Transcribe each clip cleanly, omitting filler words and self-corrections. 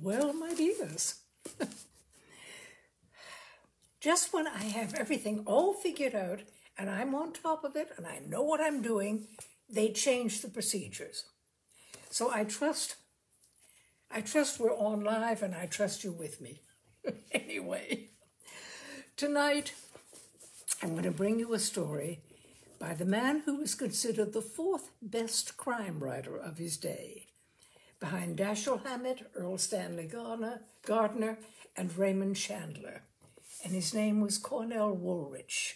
Well, my dears, just when I have everything all figured out and I'm on top of it and I know what I'm doing, they change the procedures. So I trust we're on live and I trust you with me. Anyway, tonight I'm going to bring you a story by the man who was considered the fourth best crime writer of his day, behind Dashiell Hammett, Earl Stanley Gardner, and Raymond Chandler. And his name was Cornell Woolrich.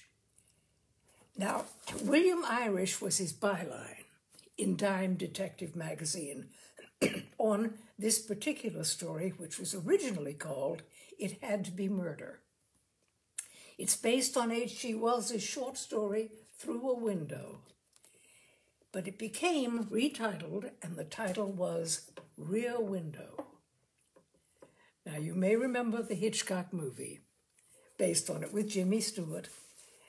Now, William Irish was his byline in Dime Detective magazine on this particular story, which was originally called It Had to Be Murder. It's based on H.G. Wells's short story, Through a Window. But it became retitled, and the title was Rear Window. Now, you may remember the Hitchcock movie, based on it with Jimmy Stewart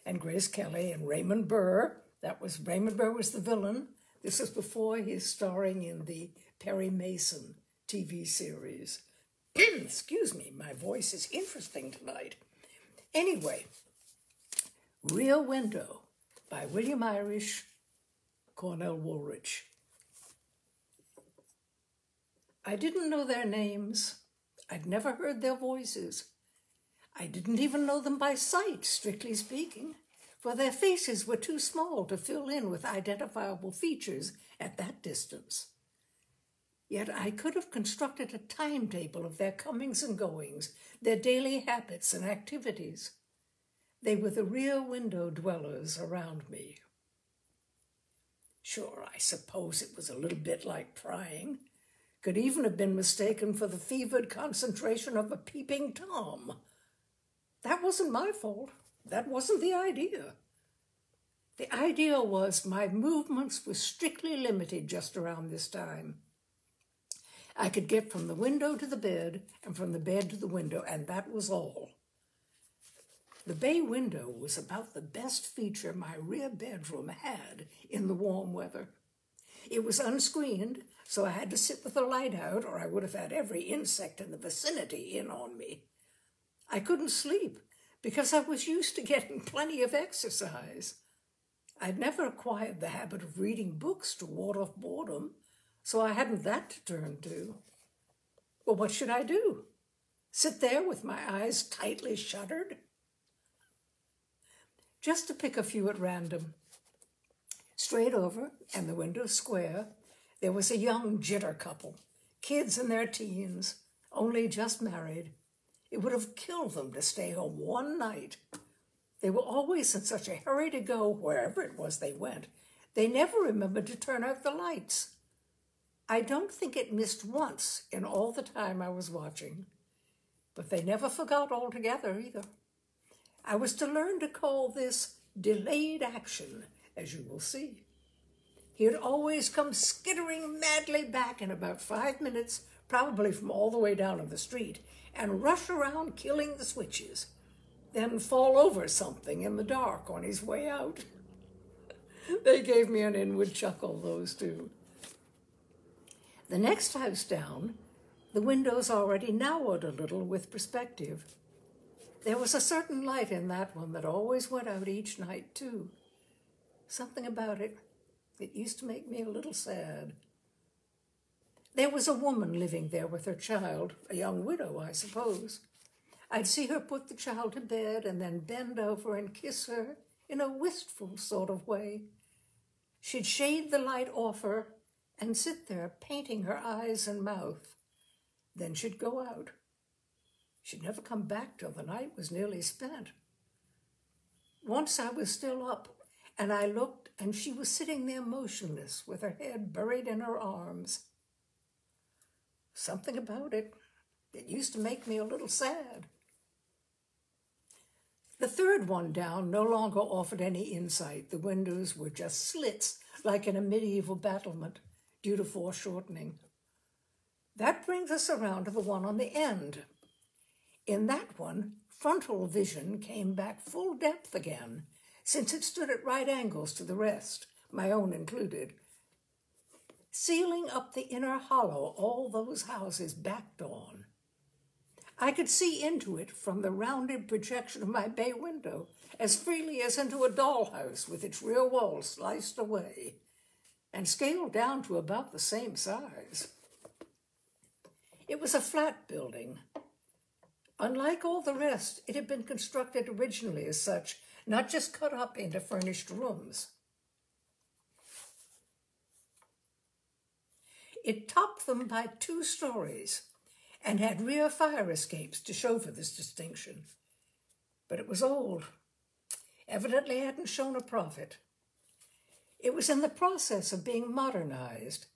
and Grace Kelly and Raymond Burr. Raymond Burr was the villain. This was before his starring in the Perry Mason TV series. Excuse me, my voice is interesting tonight. Anyway, Rear Window by William Irish, Cornell Woolrich. I didn't know their names. I'd never heard their voices. I didn't even know them by sight, strictly speaking, for their faces were too small to fill in with identifiable features at that distance. Yet I could have constructed a timetable of their comings and goings, their daily habits and activities. They were the rear window dwellers around me. Sure, I suppose it was a little bit like prying. Could even have been mistaken for the fevered concentration of a peeping Tom. That wasn't my fault. That wasn't the idea. The idea was my movements were strictly limited just around this time. I could get from the window to the bed and from the bed to the window, and that was all. The bay window was about the best feature my rear bedroom had in the warm weather. It was unscreened, so I had to sit with the light out, or I would have had every insect in the vicinity in on me. I couldn't sleep because I was used to getting plenty of exercise. I'd never acquired the habit of reading books to ward off boredom, so I hadn't that to turn to. Well, what should I do? Sit there with my eyes tightly shuttered? Just to pick a few at random. Straight over, and the window square, there was a young jitter couple, kids in their teens, only just married. It would have killed them to stay home one night. They were always in such a hurry to go wherever it was they went. They never remembered to turn out the lights. I don't think it missed once in all the time I was watching. But they never forgot altogether either. I was to learn to call this delayed action, as you will see. He'd always come skittering madly back in about 5 minutes, probably from all the way down on the street, and rush around killing the switches, then fall over something in the dark on his way out. They gave me an inward chuckle, those two. The next house down, the windows already narrowed a little with perspective. There was a certain light in that one that always went out each night, too. Something about it used to make me a little sad. There was a woman living there with her child, a young widow, I suppose. I'd see her put the child to bed and then bend over and kiss her in a wistful sort of way. She'd shade the light off her and sit there painting her eyes and mouth. Then she'd go out. She'd never come back till the night was nearly spent. Once I was still up, and I looked, and she was sitting there motionless with her head buried in her arms. Something about it used to make me a little sad. The third one down no longer offered any insight. The windows were just slits, like in a medieval battlement, due to foreshortening. That brings us around to the one on the end. In that one, frontal vision came back full depth again, since it stood at right angles to the rest, my own included. sealing up the inner hollow all those houses backed on. I could see into it from the rounded projection of my bay window as freely as into a dollhouse with its rear wall sliced away and scaled down to about the same size. It was a flat building. Unlike all the rest, it had been constructed originally as such, not just cut up into furnished rooms. It topped them by 2 stories and had rear fire escapes to show for this distinction. But it was old. Evidently hadn't shown a profit. It was in the process of being modernized.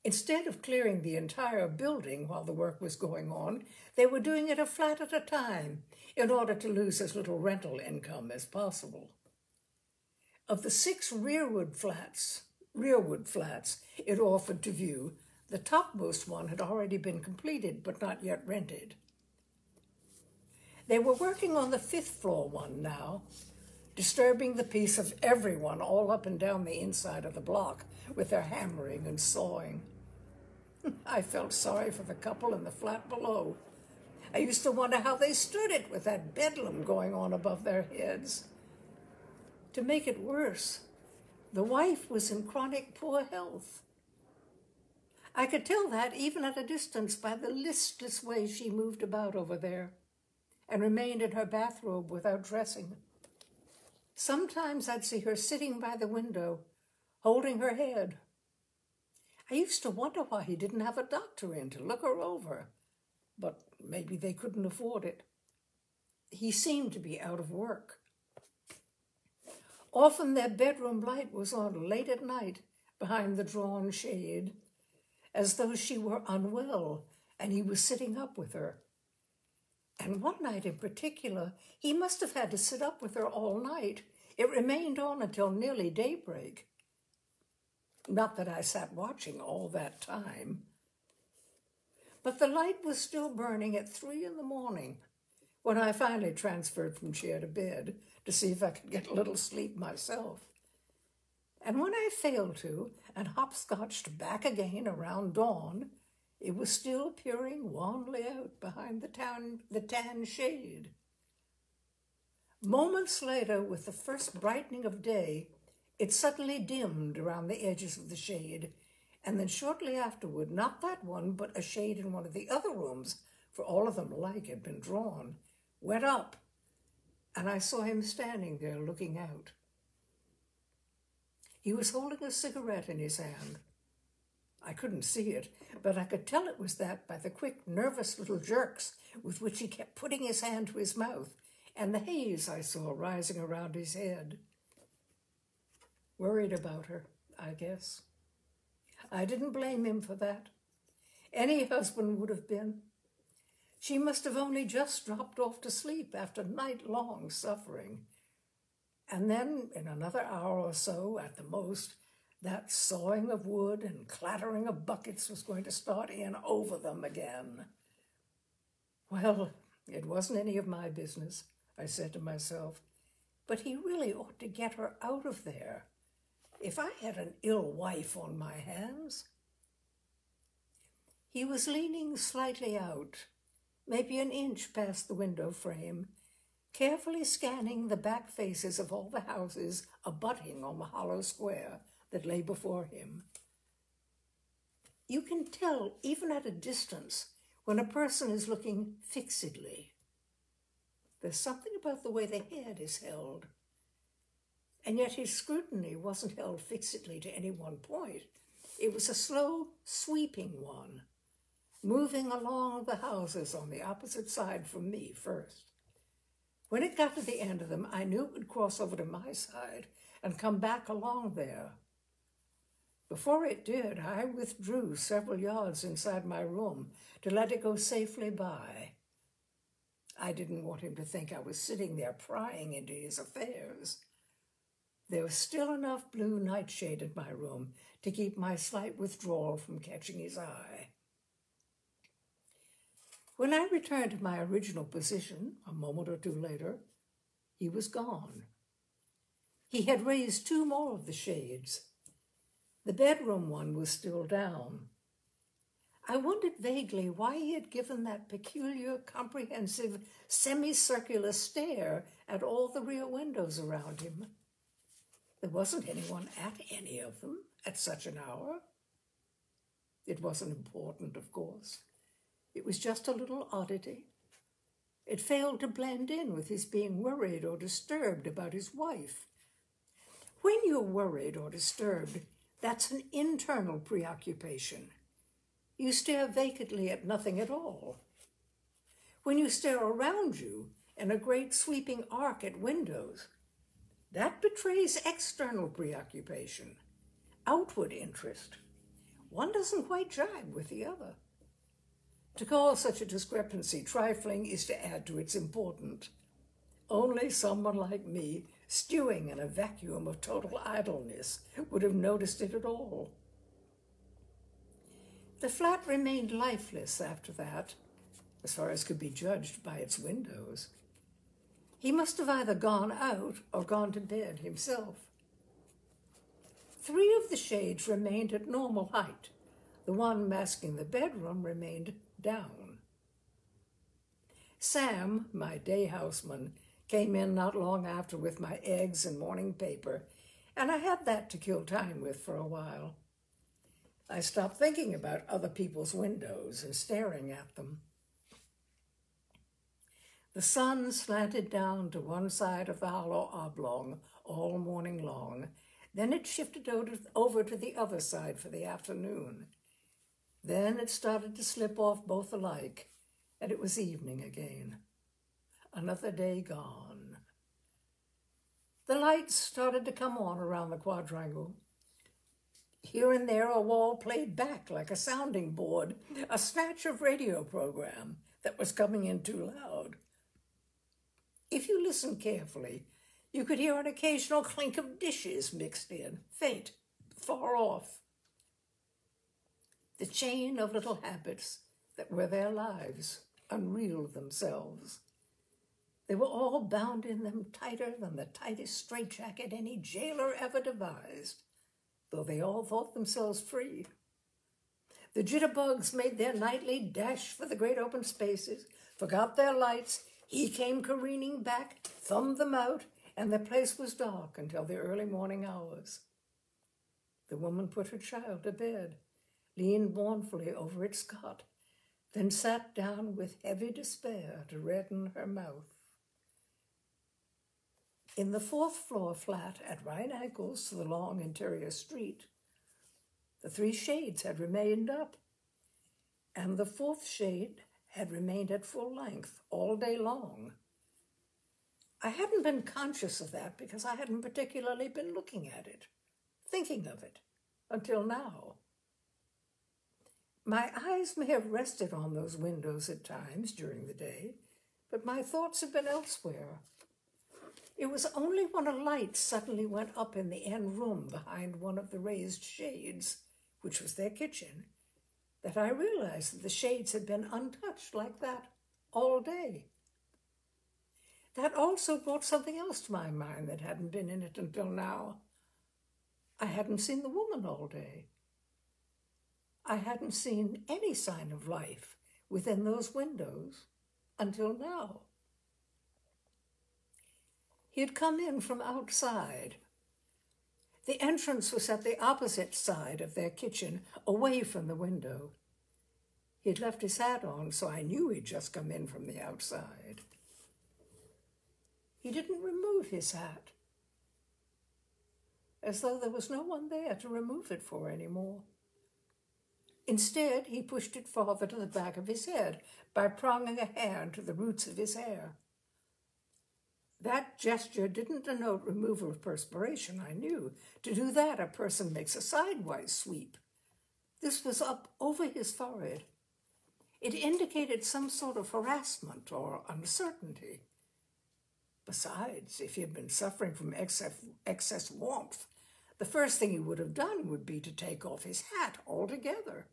Instead of clearing the entire building while the work was going on, they were doing it a flat at a time in order to lose as little rental income as possible. Of the 6 rearward flats it offered to view, the topmost one had already been completed but not yet rented. They were working on the 5th floor one now, disturbing the peace of everyone all up and down the inside of the block with their hammering and sawing. I felt sorry for the couple in the flat below. I used to wonder how they stood it with that bedlam going on above their heads. To make it worse, the wife was in chronic poor health. I could tell that even at a distance by the listless way she moved about over there and remained in her bathrobe without dressing. Sometimes I'd see her sitting by the window, holding her head. I used to wonder why he didn't have a doctor in to look her over, but maybe they couldn't afford it. He seemed to be out of work. Often their bedroom light was on late at night behind the drawn shade, as though she were unwell and he was sitting up with her. And one night in particular, he must have had to sit up with her all night. It remained on until nearly daybreak. Not that I sat watching all that time. But the light was still burning at 3 in the morning when I finally transferred from chair to bed to see if I could get a little sleep myself. And when I failed to and hopscotched back again around dawn, it was still peering wanly out behind the tan shade. Moments later, with the first brightening of day, it suddenly dimmed around the edges of the shade, and then shortly afterward, not that one, but a shade in one of the other rooms, for all of them alike had been drawn, went up, and I saw him standing there looking out. He was holding a cigarette in his hand. I couldn't see it, but I could tell it was that by the quick, nervous little jerks with which he kept putting his hand to his mouth, and the haze I saw rising around his head. Worried about her, I guess. I didn't blame him for that. Any husband would have been. She must have only just dropped off to sleep after night-long suffering. And then, in another hour or so, at the most, that sawing of wood and clattering of buckets was going to start in over them again. Well, it wasn't any of my business, I said to myself, but he really ought to get her out of there. If I had an ill wife on my hands. He was leaning slightly out, maybe an inch past the window frame, carefully scanning the back faces of all the houses abutting on the hollow square that lay before him. You can tell, even at a distance, when a person is looking fixedly. There's something about the way the head is held. And yet his scrutiny wasn't held fixedly to any one point. It was a slow, sweeping one, moving along the houses on the opposite side from me first. When it got to the end of them, I knew it would cross over to my side and come back along there. Before it did, I withdrew several yards inside my room to let it go safely by. I didn't want him to think I was sitting there prying into his affairs. There was still enough blue nightshade in my room to keep my slight withdrawal from catching his eye. When I returned to my original position, a moment or two later, he was gone. He had raised 2 more of the shades. The bedroom one was still down. I wondered vaguely why he had given that peculiar, comprehensive, semicircular stare at all the rear windows around him. There wasn't anyone at any of them at such an hour. It wasn't important, of course. It was just a little oddity. It failed to blend in with his being worried or disturbed about his wife. When you're worried or disturbed, that's an internal preoccupation. You stare vacantly at nothing at all. When you stare around you in a great sweeping arc at windows, that betrays external preoccupation, outward interest. One doesn't quite jibe with the other. To call such a discrepancy trifling is to add to its importance. Only someone like me, stewing in a vacuum of total idleness, would have noticed it at all. The flat remained lifeless after that, as far as could be judged by its windows. He must have either gone out or gone to bed himself. 3 of the shades remained at normal height. The one masking the bedroom remained down. Sam, my day houseman, came in not long after with my eggs and morning paper, and I had that to kill time with for a while. I stopped thinking about other people's windows and staring at them. The sun slanted down to one side of the hollow oblong all morning long. Then it shifted over to the other side for the afternoon. Then it started to slip off both alike, and it was evening again. Another day gone. The lights started to come on around the quadrangle. Here and there a wall played back like a sounding board, a snatch of radio program that was coming in too loud. If you listened carefully, you could hear an occasional clink of dishes mixed in, faint, far off. The chain of little habits that were their lives unreeled themselves. They were all bound in them tighter than the tightest straitjacket any jailer ever devised, though they all thought themselves free. The jitterbugs made their nightly dash for the great open spaces, forgot their lights. He came careening back, thumbed them out, and the place was dark until the early morning hours. The woman put her child to bed, leaned mournfully over its cot, then sat down with heavy despair to redden her mouth. In the 4th floor flat at right angles to the long interior street, the 3 shades had remained up, and the 4th shade had remained at full length all day long. I hadn't been conscious of that because I hadn't particularly been looking at it, thinking of it, until now. My eyes may have rested on those windows at times during the day, but my thoughts had been elsewhere. It was only when a light suddenly went up in the end room behind one of the raised shades, which was their kitchen, that I realized that the shades had been untouched like that all day. That also brought something else to my mind that hadn't been in it until now. I hadn't seen the woman all day. I hadn't seen any sign of life within those windows until now. He had come in from outside. The entrance was at the opposite side of their kitchen, away from the window. He had left his hat on, so I knew he'd just come in from the outside. He didn't remove his hat, as though there was no one there to remove it for anymore. Instead, he pushed it farther to the back of his head by pronging a hand to the roots of his hair. That gesture didn't denote removal of perspiration, I knew. To do that, a person makes a sidewise sweep. This was up over his forehead. It indicated some sort of harassment or uncertainty. Besides, if he had been suffering from excess warmth, the first thing he would have done would be to take off his hat altogether.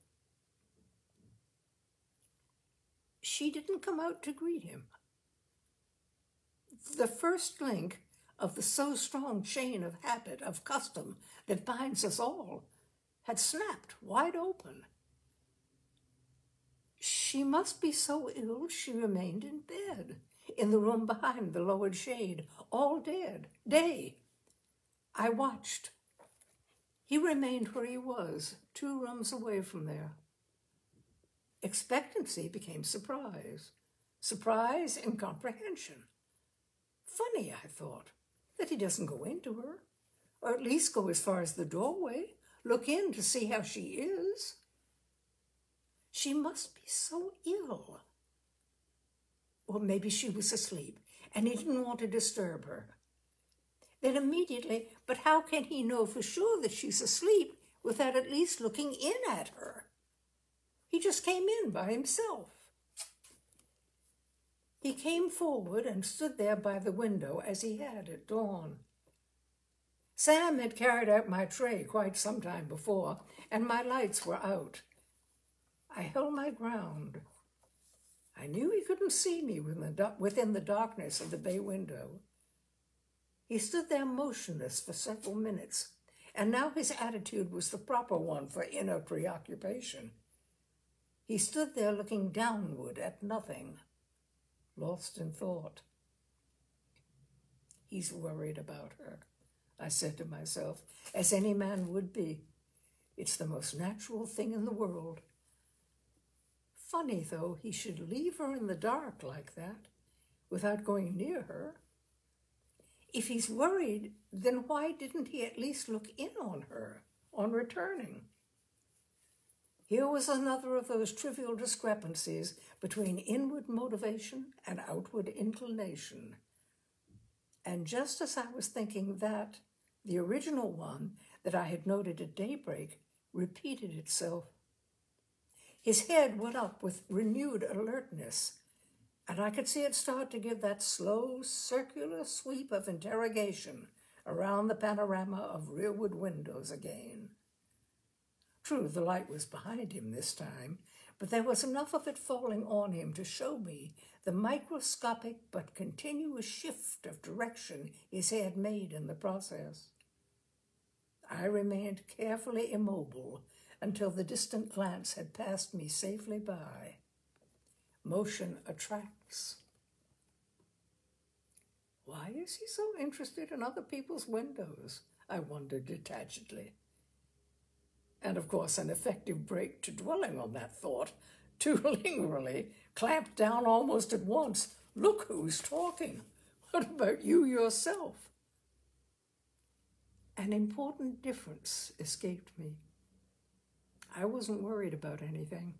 She didn't come out to greet him. The first link of the so strong chain of habit, of custom, that binds us all, had snapped wide open. She must be so ill she remained in bed, in the room behind the lowered shade, all day. I watched. He remained where he was, 2 rooms away from there. Expectancy became surprise. Surprise and comprehension. Funny, I thought, that he doesn't go into her, or at least go as far as the doorway, look in to see how she is. She must be so ill. Or maybe she was asleep, and he didn't want to disturb her. Then immediately, but how can he know for sure that she's asleep without at least looking in at her? He just came in by himself. He came forward and stood there by the window as he had at dawn. Sam had carried out my tray quite some time before, and my lights were out. I held my ground. I knew he couldn't see me within the darkness of the bay window. He stood there motionless for several minutes, and now his attitude was the proper one for inner preoccupation. He stood there looking downward at nothing, lost in thought. He's worried about her, I said to myself, as any man would be. It's the most natural thing in the world. Funny, though, he should leave her in the dark like that, without going near her. If he's worried, then why didn't he at least look in on her on returning? Here was another of those trivial discrepancies between inward motivation and outward inclination. And just as I was thinking that, the original one that I had noted at daybreak repeated itself. His head went up with renewed alertness, and I could see it start to give that slow, circular sweep of interrogation around the panorama of rearward windows again. True, the light was behind him this time, but there was enough of it falling on him to show me the microscopic but continuous shift of direction his head made in the process. I remained carefully immobile until the distant glance had passed me safely by. Motion attracts. Why is he so interested in other people's windows? I wondered detachedly. And of course an effective break to dwelling on that thought, too lingerally, clamped down almost at once. Look who's talking. What about you yourself? An important difference escaped me. I wasn't worried about anything.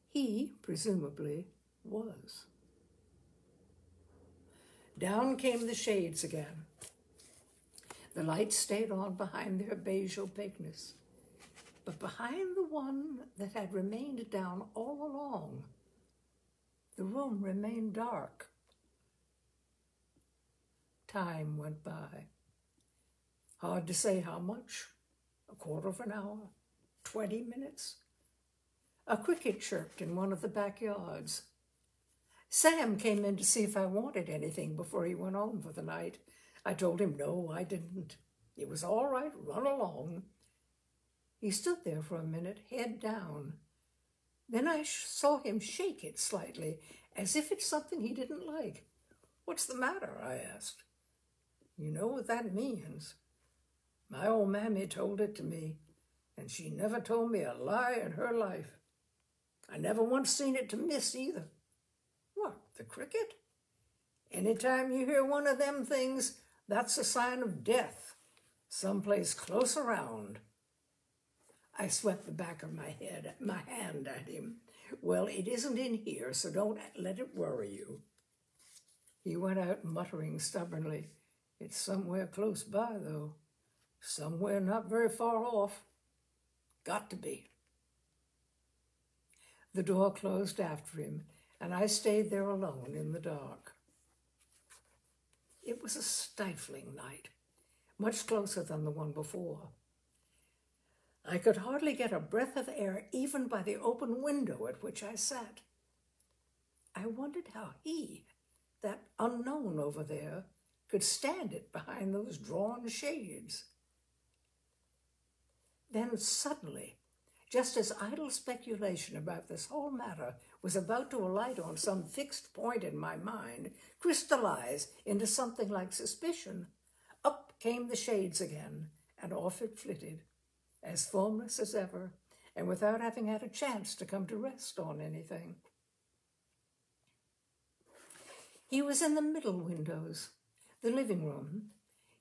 He, presumably, was. Down came the shades again. The lights stayed on behind their beige opaqueness, but behind the one that had remained down all along, the room remained dark. Time went by. Hard to say how much. A quarter of an hour, 20 minutes. A cricket chirped in one of the backyards. Sam came in to see if I wanted anything before he went home for the night. I told him no, I didn't. It was all right, run along. He stood there for a minute, head down. Then I saw him shake it slightly, as if it's something he didn't like. What's the matter? I asked. You know what that means. My old mammy told it to me, and she never told me a lie in her life. I never once seen it to miss either. What, the cricket? Anytime you hear one of them things, that's a sign of death, someplace close around. I swept the back of my hand at him. Well, it isn't in here, so don't let it worry you. He went out muttering stubbornly. It's somewhere close by, though. Somewhere not very far off. Got to be. The door closed after him, and I stayed there alone in the dark. It was a stifling night, much closer than the one before. I could hardly get a breath of air even by the open window at which I sat. I wondered how he, that unknown over there, could stand it behind those drawn shades. Then suddenly, just as idle speculation about this whole matter was about to alight on some fixed point in my mind, crystallize into something like suspicion, up came the shades again, and off it flitted, as formless as ever, and without having had a chance to come to rest on anything. He was in the middle windows, the living room.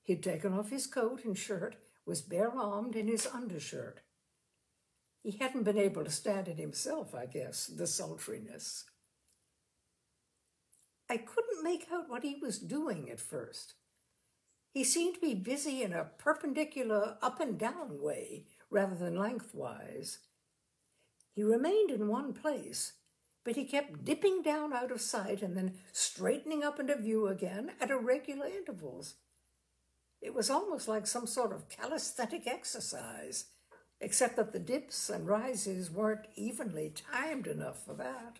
He'd taken off his coat and shirt, was bare-armed in his undershirt. He hadn't been able to stand it himself, I guess, the sultriness. I couldn't make out what he was doing at first. He seemed to be busy in a perpendicular up and down way rather than lengthwise. He remained in one place, but he kept dipping down out of sight and then straightening up into view again at irregular intervals. It was almost like some sort of calisthenic exercise, except that the dips and rises weren't evenly timed enough for that.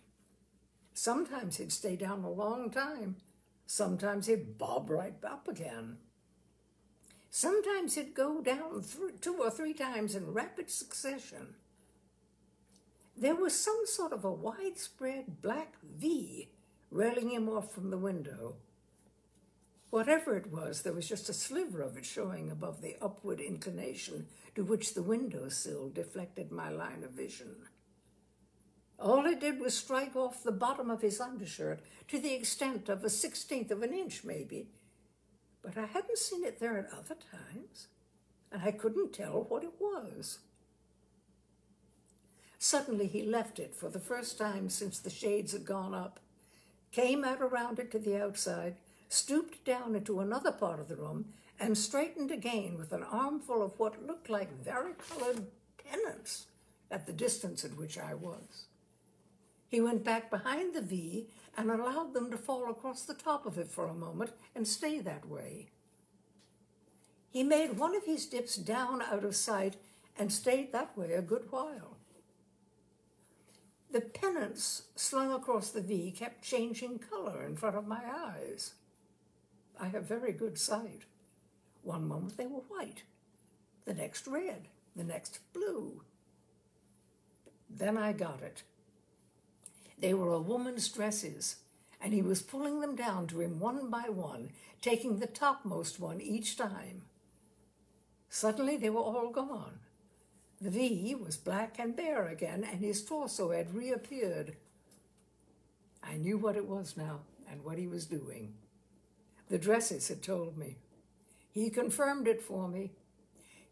Sometimes he'd stay down a long time. Sometimes he'd bob right up again. Sometimes he'd go down 2 or 3 times in rapid succession. There was some sort of a widespread black V railing him off from the window. Whatever it was, there was just a sliver of it showing above the upward inclination to which the windowsill deflected my line of vision. All it did was strike off the bottom of his undershirt to the extent of 1/16 of an inch, maybe, but I hadn't seen it there at other times, and I couldn't tell what it was. Suddenly he left it for the first time since the shades had gone up, came out around it to the outside, stooped down into another part of the room, and straightened again with an armful of what looked like varicolored pennants at the distance at which I was. He went back behind the V and allowed them to fall across the top of it for a moment and stay that way. He made one of his dips down out of sight and stayed that way a good while. The pennants slung across the V kept changing color in front of my eyes. I have very good sight. One moment they were white, the next red, the next blue. Then I got it. They were a woman's dresses, and he was pulling them down to him one by one, taking the topmost one each time. Suddenly they were all gone. The V was black and bare again, and his torso had reappeared. I knew what it was now and what he was doing. The dresses had told me. He confirmed it for me.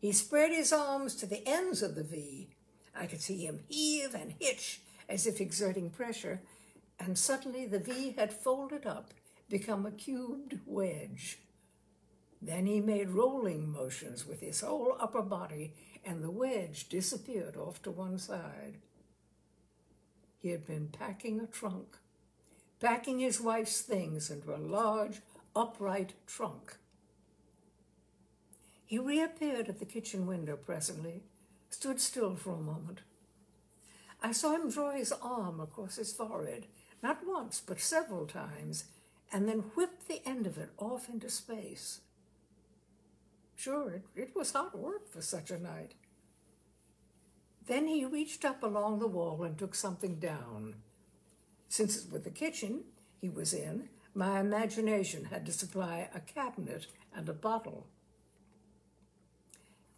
He spread his arms to the ends of the V. I could see him heave and hitch as if exerting pressure, and suddenly the V had folded up, become a cubed wedge. Then he made rolling motions with his whole upper body, and the wedge disappeared off to one side. He had been packing a trunk, packing his wife's things into a large, upright trunk. He reappeared at the kitchen window presently, stood still for a moment. I saw him draw his arm across his forehead, not once, but several times, and then whip the end of it off into space. Sure, it was hot work for such a night. Then he reached up along the wall and took something down. Since with the kitchen he was in, my imagination had to supply a cabinet and a bottle.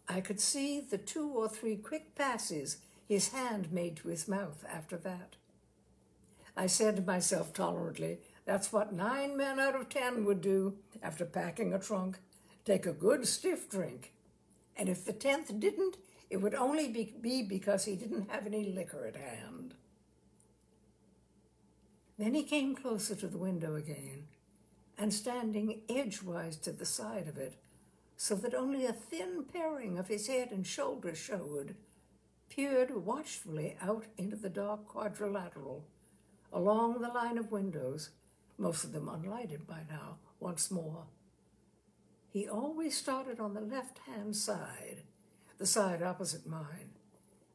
I could see the 2 or 3 quick passes his hand made to his mouth after that. I said to myself tolerantly, that's what 9 men out of 10 would do after packing a trunk. Take a good stiff drink. And if the 10th didn't, it would only be because he didn't have any liquor at hand. Then he came closer to the window again, and standing edgewise to the side of it, so that only a thin paring of his head and shoulders showed, peered watchfully out into the dark quadrilateral, along the line of windows, most of them unlighted by now, once more. He always started on the left-hand side, the side opposite mine,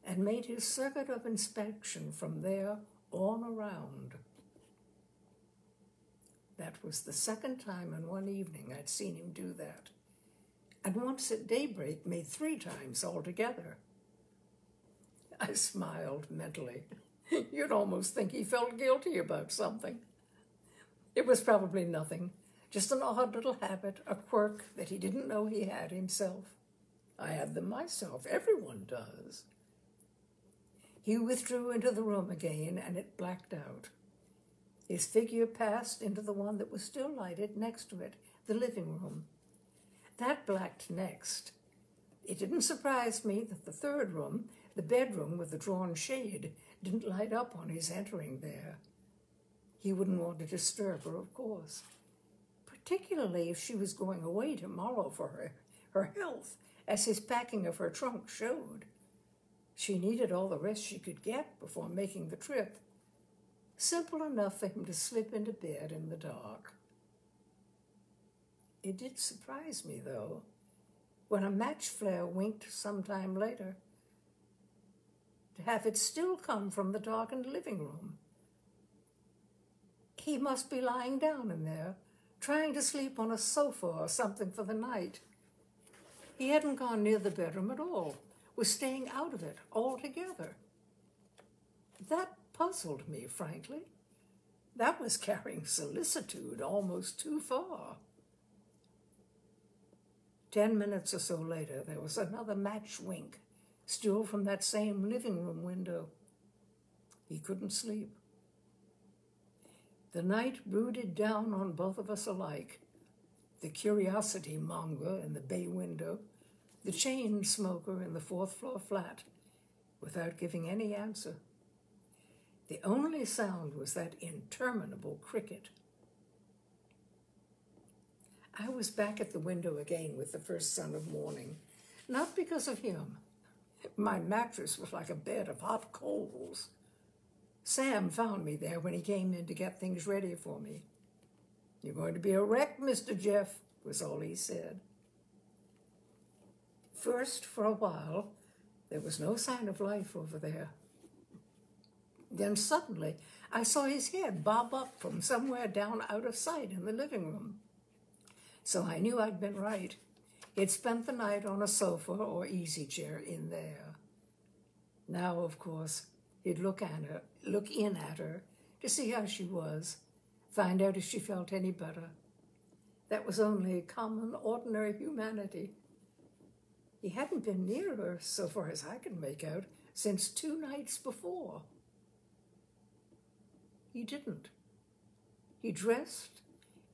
and made his circuit of inspection from there on around. That was the second time in one evening I'd seen him do that, and once at daybreak made 3 times altogether. I smiled mentally. You'd almost think he felt guilty about something. It was probably nothing, just an odd little habit, a quirk that he didn't know he had himself. I had them myself. Everyone does. He withdrew into the room again, and it blacked out. His figure passed into the one that was still lighted next to it, the living room. That blacked next. It didn't surprise me that the third room, the bedroom with the drawn shade, didn't light up on his entering there. He wouldn't want to disturb her, of course, particularly if she was going away tomorrow for her health, as his packing of her trunk showed. She needed all the rest she could get before making the trip. Simple enough for him to slip into bed in the dark. It did surprise me, though, when a match flare winked some time later, to have it still come from the darkened living room. He must be lying down in there, trying to sleep on a sofa or something for the night. He hadn't gone near the bedroom at all, was staying out of it altogether. That puzzled me, frankly. That was carrying solicitude almost too far. 10 minutes or so later, there was another match wink, still from that same living room window. He couldn't sleep. The night brooded down on both of us alike. The curiosity monger in the bay window, the chain smoker in the fourth-floor flat, without giving any answer. The only sound was that interminable cricket. I was back at the window again with the first sun of morning, not because of him. My mattress was like a bed of hot coals. Sam found me there when he came in to get things ready for me. "You're going to be a wreck, Mr. Jeff," was all he said. First, for a while, there was no sign of life over there. Then suddenly, I saw his head bob up from somewhere down out of sight in the living room. So I knew I'd been right. He'd spent the night on a sofa or easy chair in there. Now, of course, he'd look in at her to see how she was, find out if she felt any better. That was only common, ordinary humanity. He hadn't been near her, so far as I could make out, since 2 nights before. He didn't. He dressed,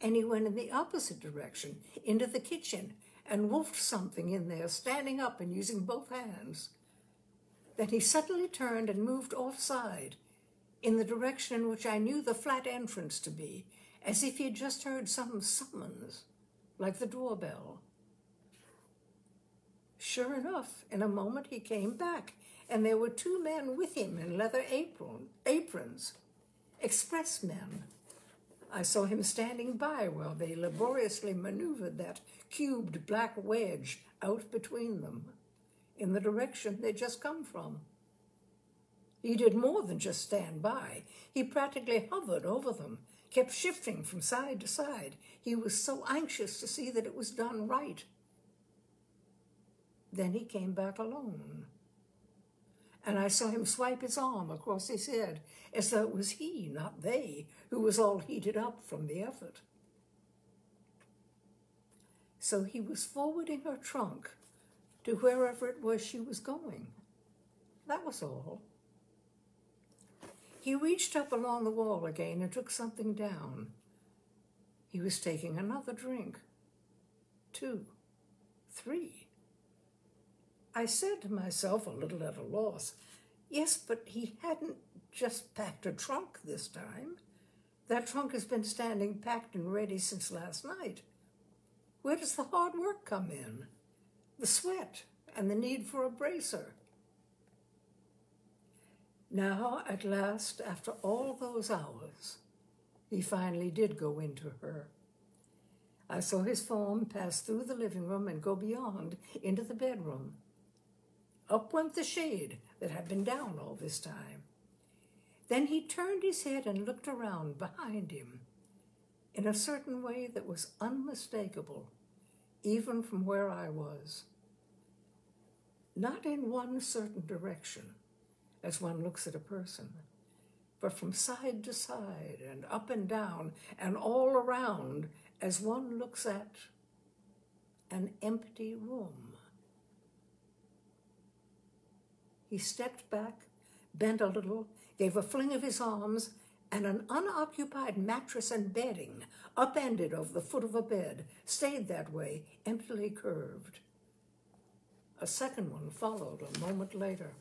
and he went in the opposite direction, into the kitchen, and wolfed something in there, standing up and using both hands. Then he suddenly turned and moved offside, in the direction in which I knew the flat entrance to be, as if he had just heard some summons, like the doorbell. Sure enough, in a moment he came back, and there were 2 men with him in leather aprons, expressmen. I saw him standing by while they laboriously maneuvered that cubed black wedge out between them, in the direction they'd just come from. He did more than just stand by. He practically hovered over them, kept shifting from side to side. He was so anxious to see that it was done right. Then he came back alone, and I saw him swipe his arm across his head, as though it was he, not they, who was all heated up from the effort. So he was forwarding her trunk to wherever it was she was going. That was all. He reached up along the wall again and took something down. He was taking another drink. 2, 3. I said to myself, a little at a loss, yes, but he hadn't just packed a trunk this time. That trunk has been standing packed and ready since last night. Where does the hard work come in? The sweat and the need for a bracer. Now, at last, after all those hours, he finally did go into her. I saw his form pass through the living room and go beyond into the bedroom. Up went the shade that had been down all this time. Then he turned his head and looked around behind him in a certain way that was unmistakable, even from where I was. Not in one certain direction, as one looks at a person, but from side to side and up and down and all around as one looks at an empty room. He stepped back, bent a little, gave a fling of his arms, and an unoccupied mattress and bedding, upended over the foot of a bed, stayed that way, emptily curved. A second one followed a moment later.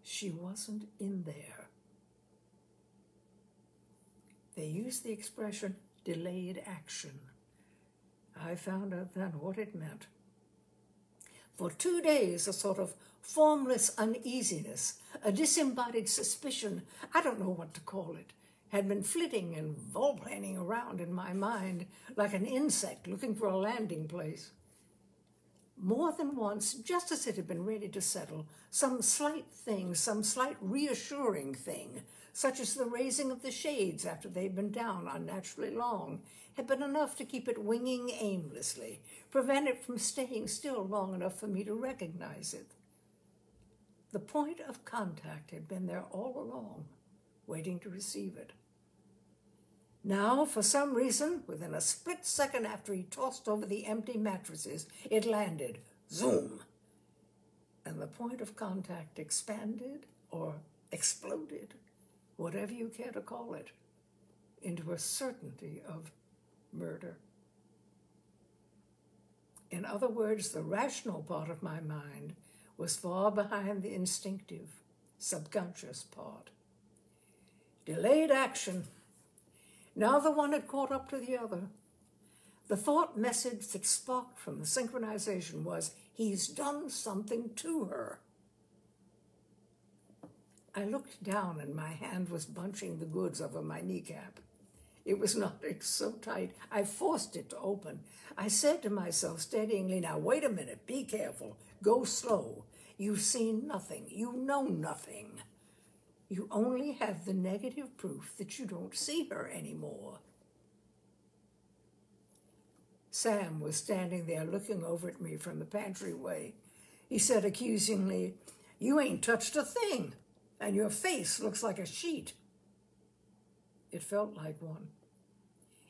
She wasn't in there. They used the expression delayed action. I found out then what it meant. For 2 days, a sort of formless uneasiness, a disembodied suspicion, I don't know what to call it, had been flitting and volplaning around in my mind like an insect looking for a landing place. More than once, just as it had been ready to settle, some slight thing, some slight reassuring thing, such as the raising of the shades after they'd been down unnaturally long, had been enough to keep it winging aimlessly, prevent it from staying still long enough for me to recognize it. The point of contact had been there all along, waiting to receive it. Now, for some reason, within a split second after he tossed over the empty mattresses, it landed, zoom, and the point of contact expanded or exploded, whatever you care to call it, into a certainty of murder. In other words, the rational part of my mind was far behind the instinctive, subconscious part. Delayed action. Now the one had caught up to the other. The thought message that sparked from the synchronization was, he's done something to her. I looked down and my hand was bunching the goods over my kneecap. It was knotted so tight, I forced it to open. I said to myself steadyingly, now wait a minute, be careful, go slow. You've seen nothing, you know nothing. You only have the negative proof that you don't see her anymore. Sam was standing there looking over at me from the pantry-way. He said accusingly, you ain't touched a thing, and your face looks like a sheet. It felt like one.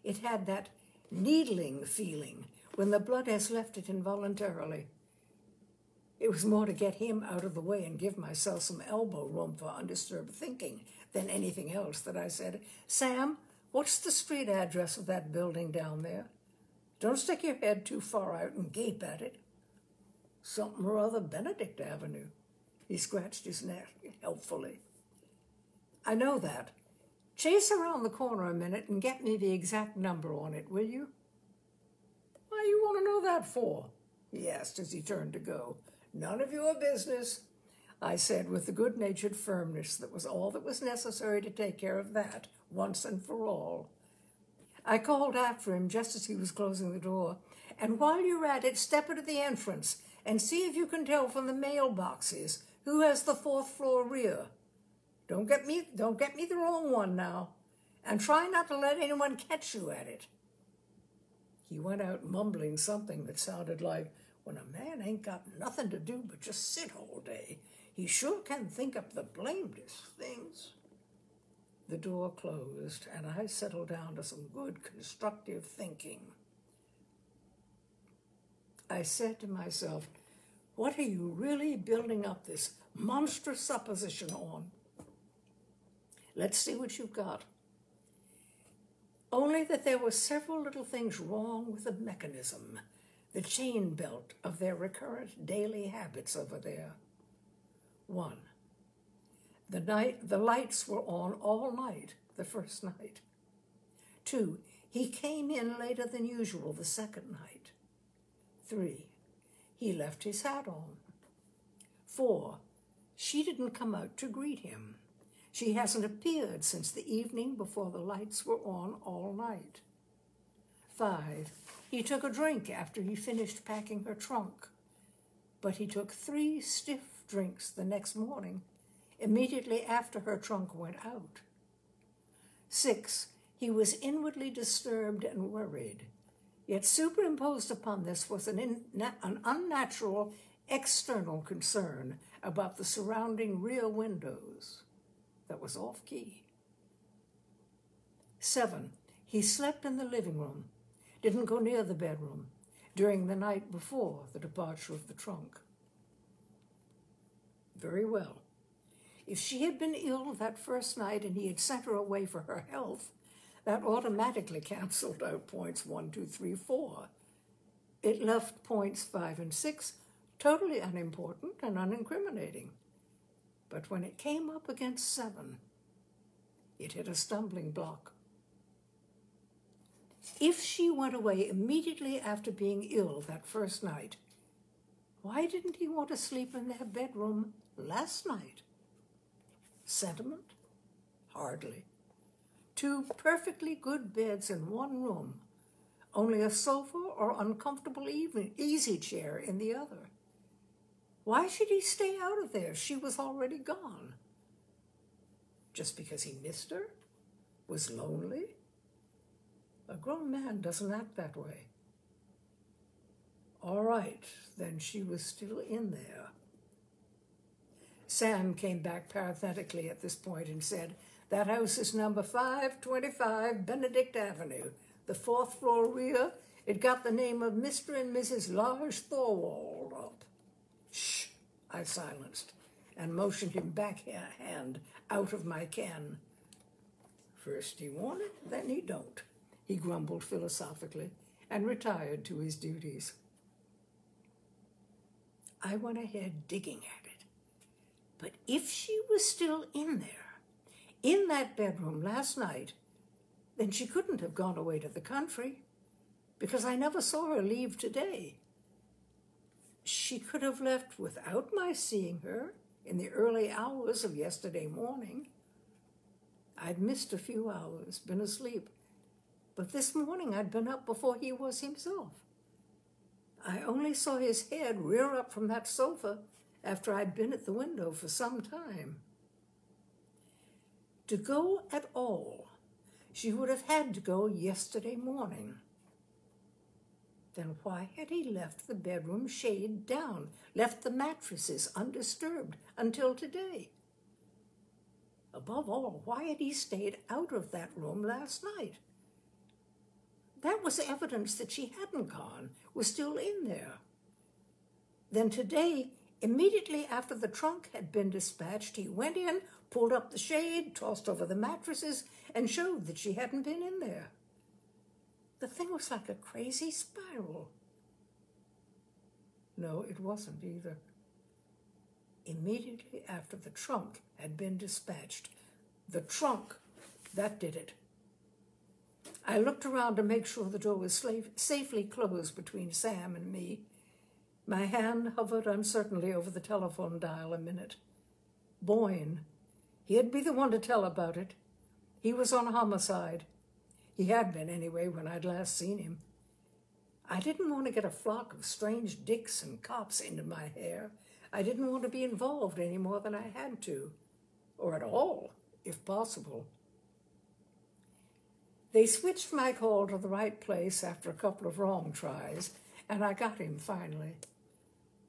It had that needling feeling when the blood has left it involuntarily. It was more to get him out of the way and give myself some elbow room for undisturbed thinking than anything else that I said, Sam, what's the street address of that building down there? Don't stick your head too far out and gape at it. Something or other, Benedict Avenue. He scratched his neck helpfully. I know that. Chase around the corner a minute and get me the exact number on it, will you? Why you want to know that for? He asked as he turned to go. None of your business, I said with the good-natured firmness that was all that was necessary to take care of that once and for all. I called after him just as he was closing the door, and while you're at it, step into the entrance and see if you can tell from the mailboxes who has the 4th floor rear. Don't get me the wrong one now, and try not to let anyone catch you at it. He went out mumbling something that sounded like, when a man ain't got nothing to do but just sit all day, he sure can think up the blamedest things. The door closed, and I settled down to some good constructive thinking. I said to myself, what are you really building up this monstrous supposition on? Let's see what you've got. Only that there were several little things wrong with the mechanism, the chain belt of their recurrent daily habits over there. 1. The lights were on all night the first night. 2. He came in later than usual the second night. 3. He left his hat on. 4. She didn't come out to greet him. She hasn't appeared since the evening before the lights were on all night. 5. He took a drink after he finished packing her trunk, but he took 3 stiff drinks the next morning, immediately after her trunk went out. 6. He was inwardly disturbed and worried, yet superimposed upon this was an unnatural external concern, about the surrounding rear windows. That was off-key. 7, he slept in the living room, didn't go near the bedroom during the night before the departure of the trunk. Very well. If she had been ill that first night and he had sent her away for her health, that automatically canceled out points 1, 2, 3, 4. It left points 5 and 6 totally unimportant and unincriminating. But when it came up against 7, it hit a stumbling block. If she went away immediately after being ill that first night, why didn't he want to sleep in their bedroom last night? Sentiment? Hardly. 2 perfectly good beds in one room, only a sofa or uncomfortable easy chair in the other. Why should he stay out of there? She was already gone. Just because he missed her? Was lonely? A grown man doesn't act that way. All right, then she was still in there. Sam came back parenthetically at this point and said, "That house is number 525 Benedict Avenue, the 4th floor rear. It got the name of Mr. and Mrs. Lars Thorwald up." "Shh," I silenced and motioned him backhand out of my ken. "First he wanted, then he don't," he grumbled philosophically and retired to his duties. I went ahead digging at it. But if she was still in there, in that bedroom last night, then she couldn't have gone away to the country, because I never saw her leave today. She could have left without my seeing her in the early hours of yesterday morning. I'd missed a few hours, been asleep, but this morning I'd been up before he was himself. I only saw his head rear up from that sofa after I'd been at the window for some time. To go at all, she would have had to go yesterday morning. Then why had he left the bedroom shade down, left the mattresses undisturbed until today? Above all, why had he stayed out of that room last night? That was evidence that she hadn't gone, was still in there. Then today, immediately after the trunk had been dispatched, he went in, pulled up the shade, tossed over the mattresses, and showed that she hadn't been in there. The thing was like a crazy spiral. No, it wasn't either. Immediately after the trunk had been dispatched, the trunk, that did it. I looked around to make sure the door was safely closed between Sam and me. My hand hovered uncertainly over the telephone dial a minute. Boyne. He'd be the one to tell about it. He was on homicide. He had been, anyway, when I'd last seen him. I didn't want to get a flock of strange dicks and cops into my hair. I didn't want to be involved any more than I had to, or at all, if possible. They switched my call to the right place after a couple of wrong tries, and I got him finally.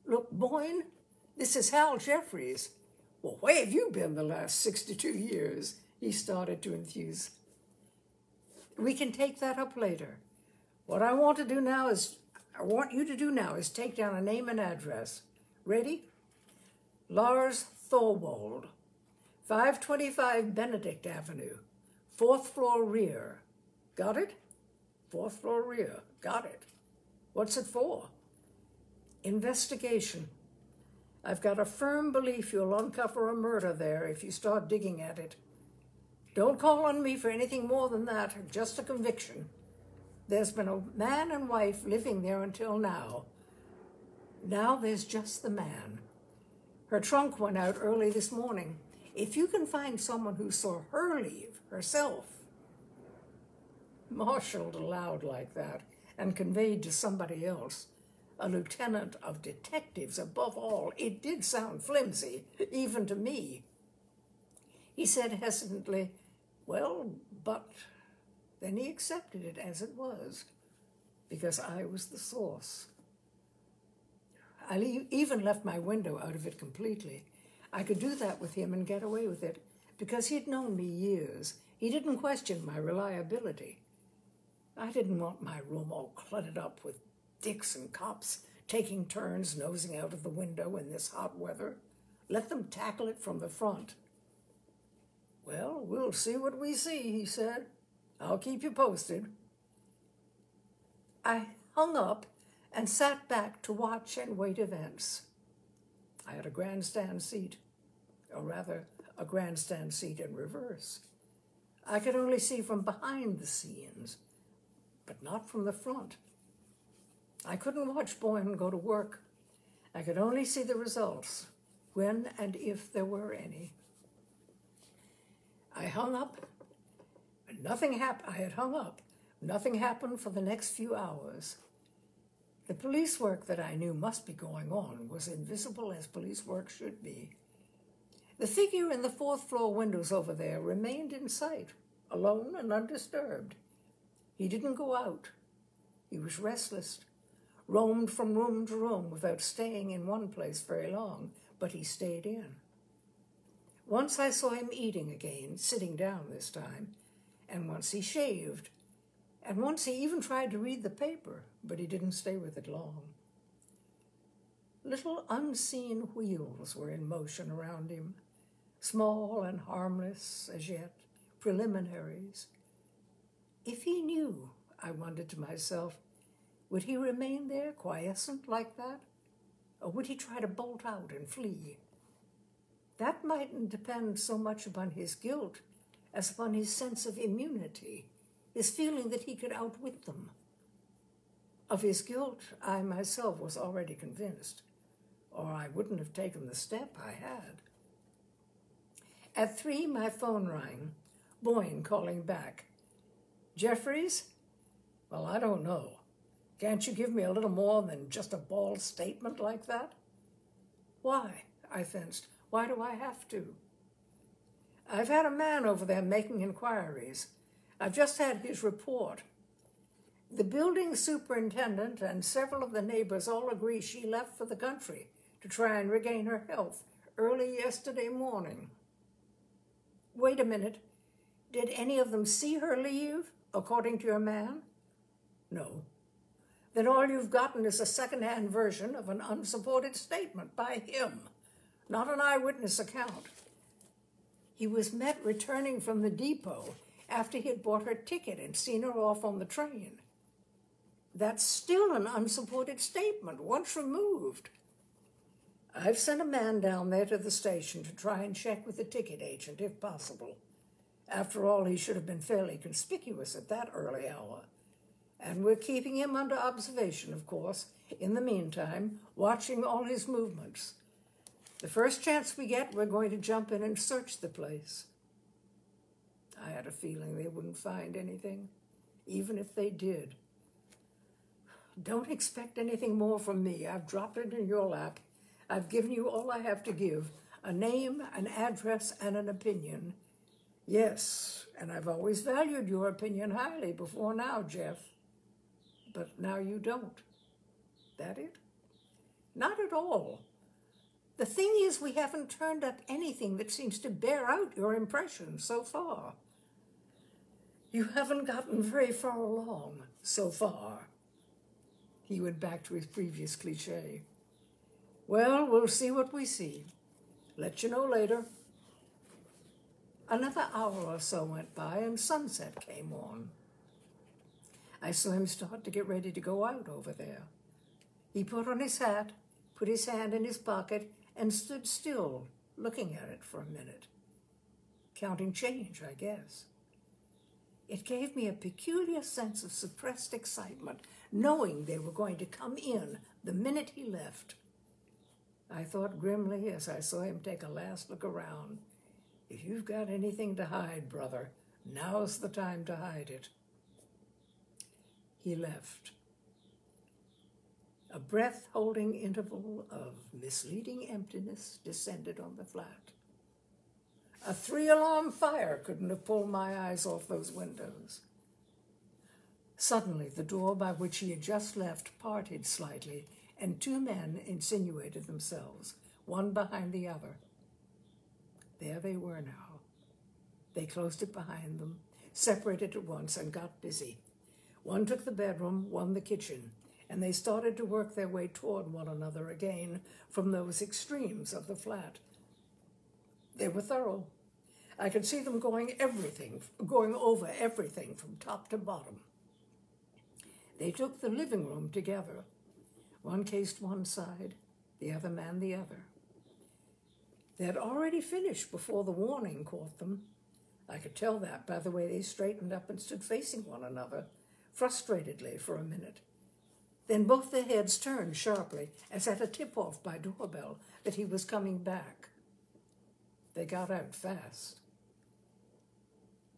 "Look, Boyne, this is Hal Jeffries." "Well, where have you been the last 62 years? He started to enthuse. "We can take that up later. What I want you to do now is take down a name and address. Ready? Lars Thorwald, 525 Benedict Avenue, 4th floor rear. Got it? 4th floor rear. Got it. What's it for?" "Investigation. I've got a firm belief you'll uncover a murder there if you start digging at it. Don't call on me for anything more than that, just a conviction. There's been a man and wife living there until now. Now there's just the man. Her trunk went out early this morning. If you can find someone who saw her leave, herself," marshaled aloud like that and conveyed to somebody else, a lieutenant of detectives above all. It did sound flimsy, even to me. He said hesitantly, "Well, but..." Then he accepted it as it was, because I was the source. even left my window out of it completely. I could do that with him and get away with it because he'd known me years. He didn't question my reliability. I didn't want my room all cluttered up with dicks and cops taking turns nosing out of the window in this hot weather. Let them tackle it from the front. Well, we'll see what we see, he said. I'll keep you posted. I hung up and sat back to watch and wait events. I had a grandstand seat, or rather, a grandstand seat in reverse. I could only see from behind the scenes, but not from the front. I couldn't watch Boyne go to work. I could only see the results, when and if there were any. I hung up, but nothing happened. I had hung up. Nothing happened for the next few hours. The police work that I knew must be going on was invisible as police work should be. The figure in the fourth-floor windows over there remained in sight, alone and undisturbed. He didn't go out. He was restless, roamed from room to room without staying in one place very long, but he stayed in. Once I saw him eating again, sitting down this time, and once he shaved, and once he even tried to read the paper, but he didn't stay with it long. Little unseen wheels were in motion around him, small and harmless as yet, preliminaries. If he knew, I wondered to myself, would he remain there quiescent like that? Or would he try to bolt out and flee? That mightn't depend so much upon his guilt as upon his sense of immunity, his feeling that he could outwit them. Of his guilt, I myself was already convinced, or I wouldn't have taken the step I had. At 3, my phone rang, Boyne calling back. Jeffries? Well, I don't know. Can't you give me a little more than just a bald statement like that? Why? I fenced. Why do I have to? I've had a man over there making inquiries. I've just had his report. The building superintendent and several of the neighbors all agree she left for the country to try and regain her health early yesterday morning. Wait a minute. Did any of them see her leave, according to your man? No. Then all you've gotten is a second-hand version of an unsupported statement by him, not an eyewitness account. He was met returning from the depot after he had bought her ticket and seen her off on the train. That's still an unsupported statement, once removed. I've sent a man down there to the station to try and check with the ticket agent, if possible. After all, he should have been fairly conspicuous at that early hour. And we're keeping him under observation, of course, in the meantime, watching all his movements. The first chance we get, we're going to jump in and search the place. I had a feeling they wouldn't find anything, even if they did. Don't expect anything more from me. I've dropped it in your lap. I've given you all I have to give, a name, an address, and an opinion. Yes, and I've always valued your opinion highly before now, Jeff. But now you don't. That it? Not at all. The thing is, we haven't turned up anything that seems to bear out your impression so far. You haven't gotten very far along so far. He went back to his previous cliché. Well, we'll see what we see. Let you know later. Another hour or so went by and sunset came on. I saw him start to get ready to go out over there. He put on his hat, put his hand in his pocket, and stood still, looking at it for a minute. Counting change, I guess. It gave me a peculiar sense of suppressed excitement, knowing they were going to come in the minute he left. I thought grimly as I saw him take a last look around, if you've got anything to hide, brother, now's the time to hide it. He left. A breath-holding interval of misleading emptiness descended on the flat. A 3-alarm fire couldn't have pulled my eyes off those windows. Suddenly, the door by which he had just left parted slightly, and two men insinuated themselves, one behind the other. There they were now. They closed it behind them, separated at once, and got busy. One took the bedroom, one the kitchen, and they started to work their way toward one another again from those extremes of the flat. They were thorough. I could see them going over everything from top to bottom. They took the living room together. One cased one side, the other man the other. They had already finished before the warning caught them. I could tell that by the way they straightened up and stood facing one another, frustratedly for a minute. Then both their heads turned sharply, as at a tip-off by doorbell that he was coming back. They got out fast.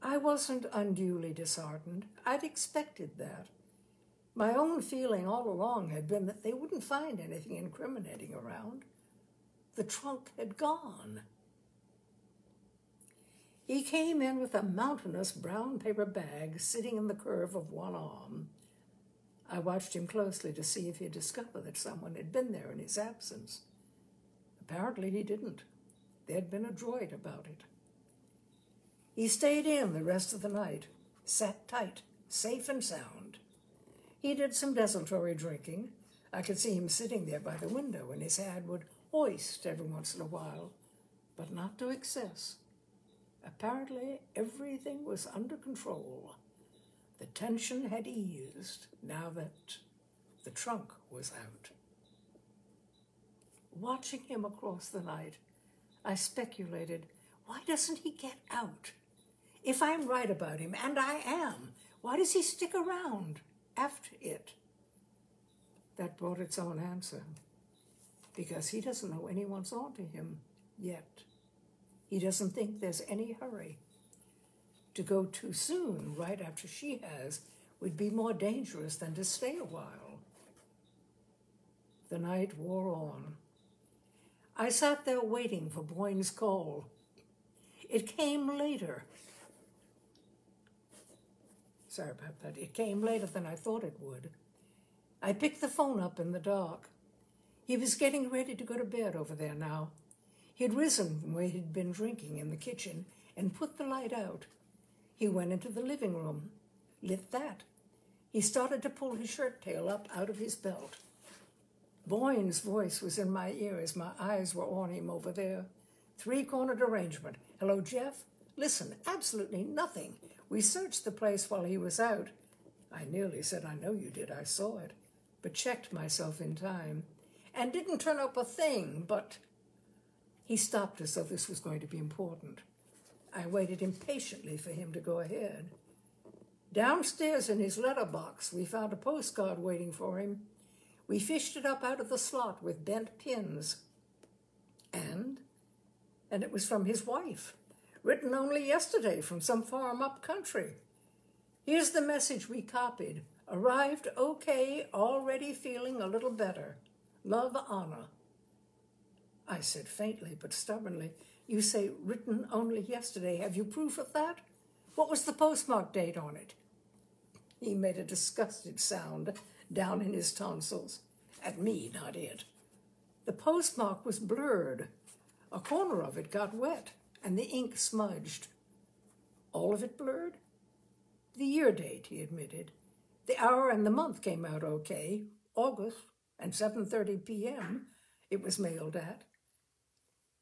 I wasn't unduly disheartened. I'd expected that. My own feeling all along had been that they wouldn't find anything incriminating around. The trunk had gone. He came in with a mountainous brown paper bag sitting in the curve of one arm. I watched him closely to see if he'd discover that someone had been there in his absence. Apparently he didn't. There'd been a droid about it. He stayed in the rest of the night, sat tight, safe and sound. He did some desultory drinking. I could see him sitting there by the window, and his hand would hoist every once in a while, but not to excess. Apparently, everything was under control. The tension had eased now that the trunk was out. Watching him across the night, I speculated, why doesn't he get out? If I'm right about him, and I am, why does he stick around after it? That brought its own answer. Because he doesn't know anyone's onto him yet. He doesn't think there's any hurry. To go too soon, right after she has, would be more dangerous than to stay a while. The night wore on. I sat there waiting for Boyne's call. It came later. Sorry about that. It came later than I thought it would. I picked the phone up in the dark. He was getting ready to go to bed over there now. He had risen from where he'd been drinking in the kitchen and put the light out. He went into the living room, lit that. He started to pull his shirt tail up out of his belt. Boyne's voice was in my ear as my eyes were on him over there. Three-cornered arrangement. Hello, Jeff? Listen, absolutely nothing. We searched the place while he was out. I nearly said, I know you did, I saw it, but checked myself in time. And didn't turn up a thing, but... He stopped as though this was going to be important. I waited impatiently for him to go ahead. Downstairs in his letterbox, we found a postcard waiting for him. We fished it up out of the slot with bent pins. And it was from his wife, written only yesterday from some farm up country. Here's the message we copied. Arrived okay, already feeling a little better. Love, Anna. I said faintly but stubbornly, you say written only yesterday. Have you proof of that? What was the postmark date on it? He made a disgusted sound down in his tonsils. At me, not it. The postmark was blurred. A corner of it got wet, and the ink smudged. All of it blurred? The year date, he admitted. The hour and the month came out okay. August, and 7:30 p.m. it was mailed at.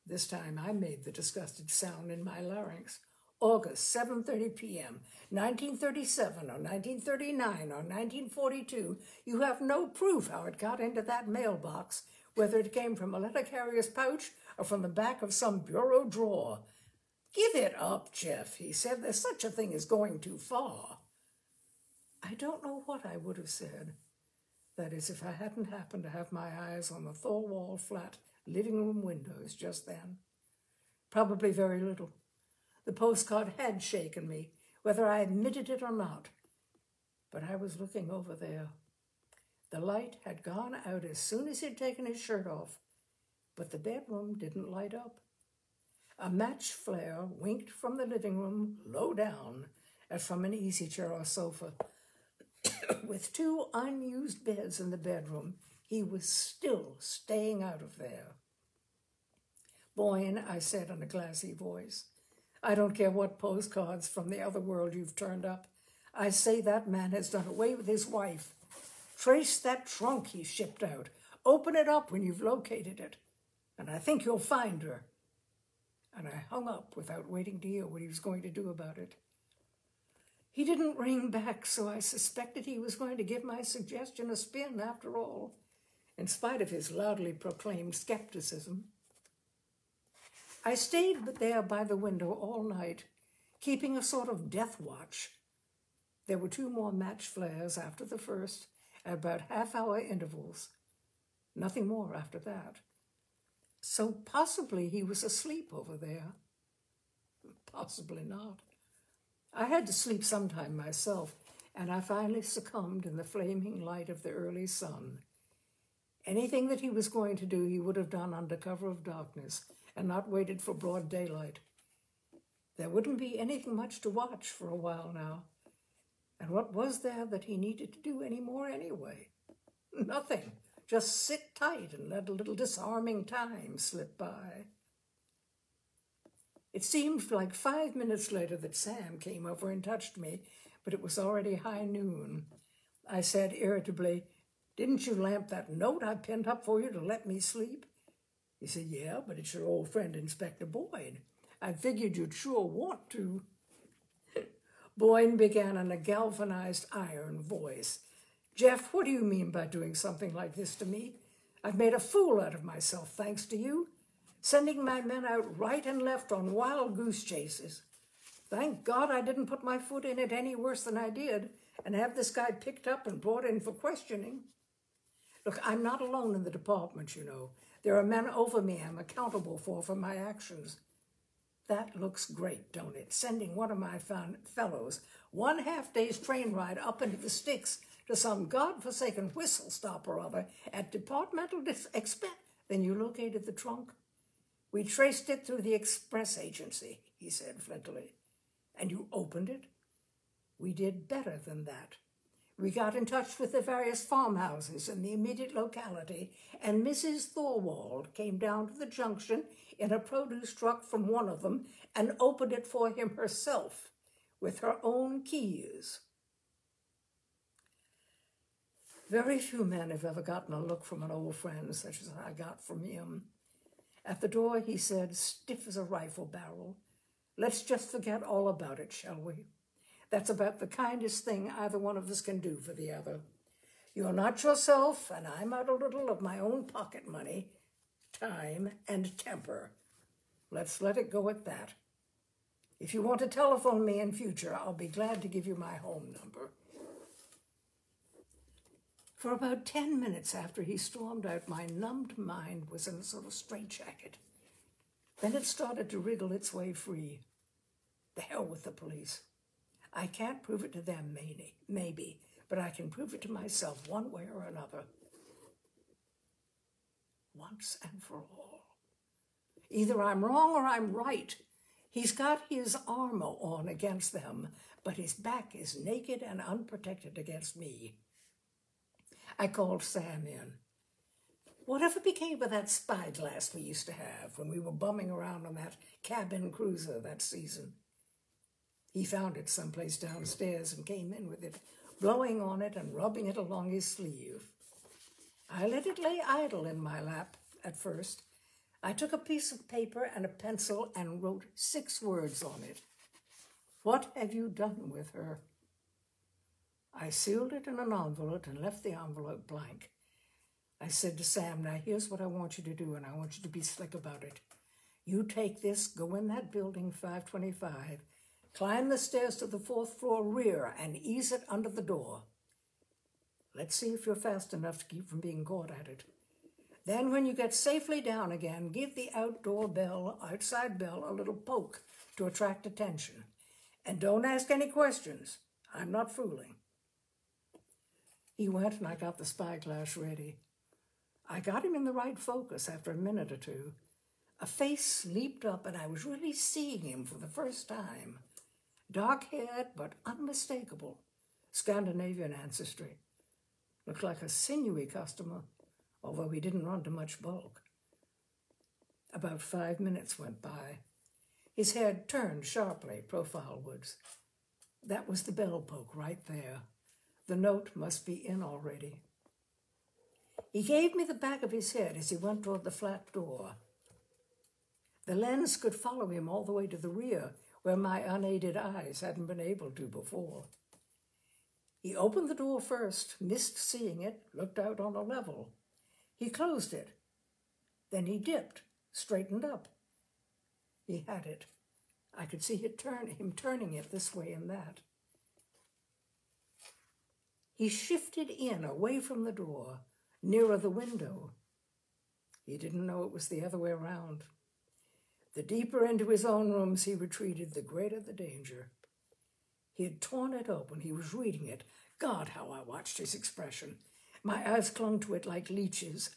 This time I made the disgusted sound in my larynx. August, 7:30 p.m., 1937 or 1939 or 1942. You have no proof how it got into that mailbox, whether it came from a letter carrier's pouch or from the back of some bureau drawer. Give it up, Jeff, he said. There's such a thing as going too far. I don't know what I would have said. That is, if I hadn't happened to have my eyes on the Thorwald flat living room windows just then. Probably very little. The postcard had shaken me, whether I admitted it or not. But I was looking over there. The light had gone out as soon as he'd taken his shirt off, but the bedroom didn't light up. A match flare winked from the living room low down, as from an easy chair or sofa. With two unused beds in the bedroom, He was still staying out of there. "Boyne," I said in a glassy voice, "I don't care what postcards from the other world you've turned up. I say that man has done away with his wife. Trace that trunk he shipped out. Open it up when you've located it, and I think you'll find her." And I hung up without waiting to hear what he was going to do about it. He didn't ring back, so I suspected he was going to give my suggestion a spin after all, in spite of his loudly proclaimed skepticism. I stayed there by the window all night, keeping a sort of death watch. There were 2 more match flares after the first, at about half-hour intervals. Nothing more after that. So possibly he was asleep over there. Possibly not. I had to sleep sometime myself, and I finally succumbed in the flaming light of the early sun. Anything that he was going to do, he would have done under cover of darkness, and not waited for broad daylight. There wouldn't be anything much to watch for a while now. And what was there that he needed to do any more anyway? Nothing. Just sit tight and let a little disarming time slip by. It seemed like 5 minutes later that Sam came over and touched me, but it was already high noon. I said irritably, "Didn't you lamp that note I pinned up for you to let me sleep?" He said, "Yeah, but it's your old friend Inspector Boyne. I figured you'd sure want to." Boyne began in a galvanized iron voice. "Jeff, what do you mean by doing something like this to me? I've made a fool out of myself, thanks to you, sending my men out right and left on wild goose chases. Thank God I didn't put my foot in it any worse than I did and have this guy picked up and brought in for questioning. Look, I'm not alone in the department, you know. There are men over me I'm accountable for my actions. That looks great, don't it? Sending one of my fellows 1 half-day's train ride up into the sticks to some godforsaken whistle-stop or other at departmental expense. Then you located the trunk? We traced it through the express agency," he said flintily. "And you opened it?" "We did better than that. We got in touch with the various farmhouses in the immediate locality, and Mrs. Thorwald came down to the junction in a produce truck from one of them and opened it for him herself with her own keys." Very few men have ever gotten a look from an old friend such as I got from him. At the door, he said, stiff as a rifle barrel, "Let's just forget all about it, shall we? That's about the kindest thing either one of us can do for the other. You're not yourself, and I'm out a little of my own pocket money, time, and temper. Let's let it go at that. If you want to telephone me in future, I'll be glad to give you my home number." For about 10 minutes after he stormed out, my numbed mind was in a sort of straitjacket. Then it started to wriggle its way free. The hell with the police. I can't prove it to them, maybe, but I can prove it to myself one way or another. Once and for all. Either I'm wrong or I'm right. He's got his armor on against them, but his back is naked and unprotected against me. I called Sam in. "Whatever became of that spyglass we used to have when we were bumming around on that cabin cruiser that season?" He found it someplace downstairs and came in with it, blowing on it and rubbing it along his sleeve. I let it lay idle in my lap at first. I took a piece of paper and a pencil and wrote 6 words on it. "What have you done with her?" I sealed it in an envelope and left the envelope blank. I said to Sam, "Now here's what I want you to do, and I want you to be slick about it. You take this, go in that building, 525, climb the stairs to the 4th floor rear, and ease it under the door. Let's see if you're fast enough to keep from being caught at it. Then when you get safely down again, give the outside bell, a little poke to attract attention. And don't ask any questions. I'm not fooling." He went and I got the spyglass ready. I got him in the right focus after a minute or two. A face leaped up and I was really seeing him for the first time. Dark-haired but unmistakable. Scandinavian ancestry. Looked like a sinewy customer. although he didn't run to much bulk. About 5 minutes went by. His head turned sharply, profilewards. That was the bell poke right there. The note must be in already. He gave me the back of his head as he went toward the flat door. The lens could follow him all the way to the rear, where my unaided eyes hadn't been able to before. He opened the door first, missed seeing it, looked out on a level. He closed it. Then he dipped, straightened up. He had it. I could see him turning it this way and that. He shifted in, away from the door, nearer the window. He didn't know it was the other way around. The deeper into his own rooms he retreated, the greater the danger. He had torn it open. He was reading it. God, how I watched his expression. My eyes clung to it like leeches.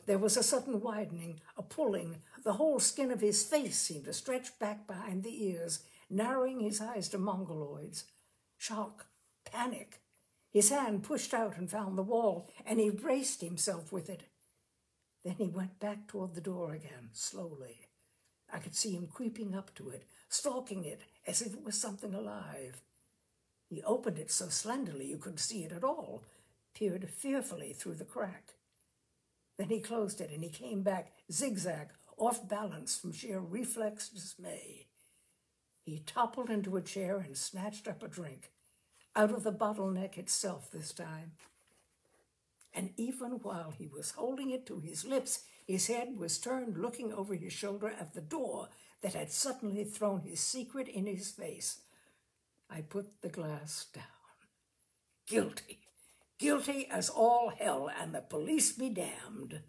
There was a sudden widening, a pulling. The whole skin of his face seemed to stretch back behind the ears, narrowing his eyes to mongoloids. Shock, panic. His hand pushed out and found the wall, and he braced himself with it. Then he went back toward the door again, slowly. I could see him creeping up to it, stalking it as if it was something alive. He opened it so slenderly you couldn't see it at all, peered fearfully through the crack. Then he closed it, and he came back, zigzag, off balance from sheer reflex dismay. He toppled into a chair and snatched up a drink, out of the bottleneck itself this time. And even while he was holding it to his lips, his head was turned, looking over his shoulder at the door that had suddenly thrown his secret in his face. I put the glass down. Guilty. Guilty as all hell, and the police be damned.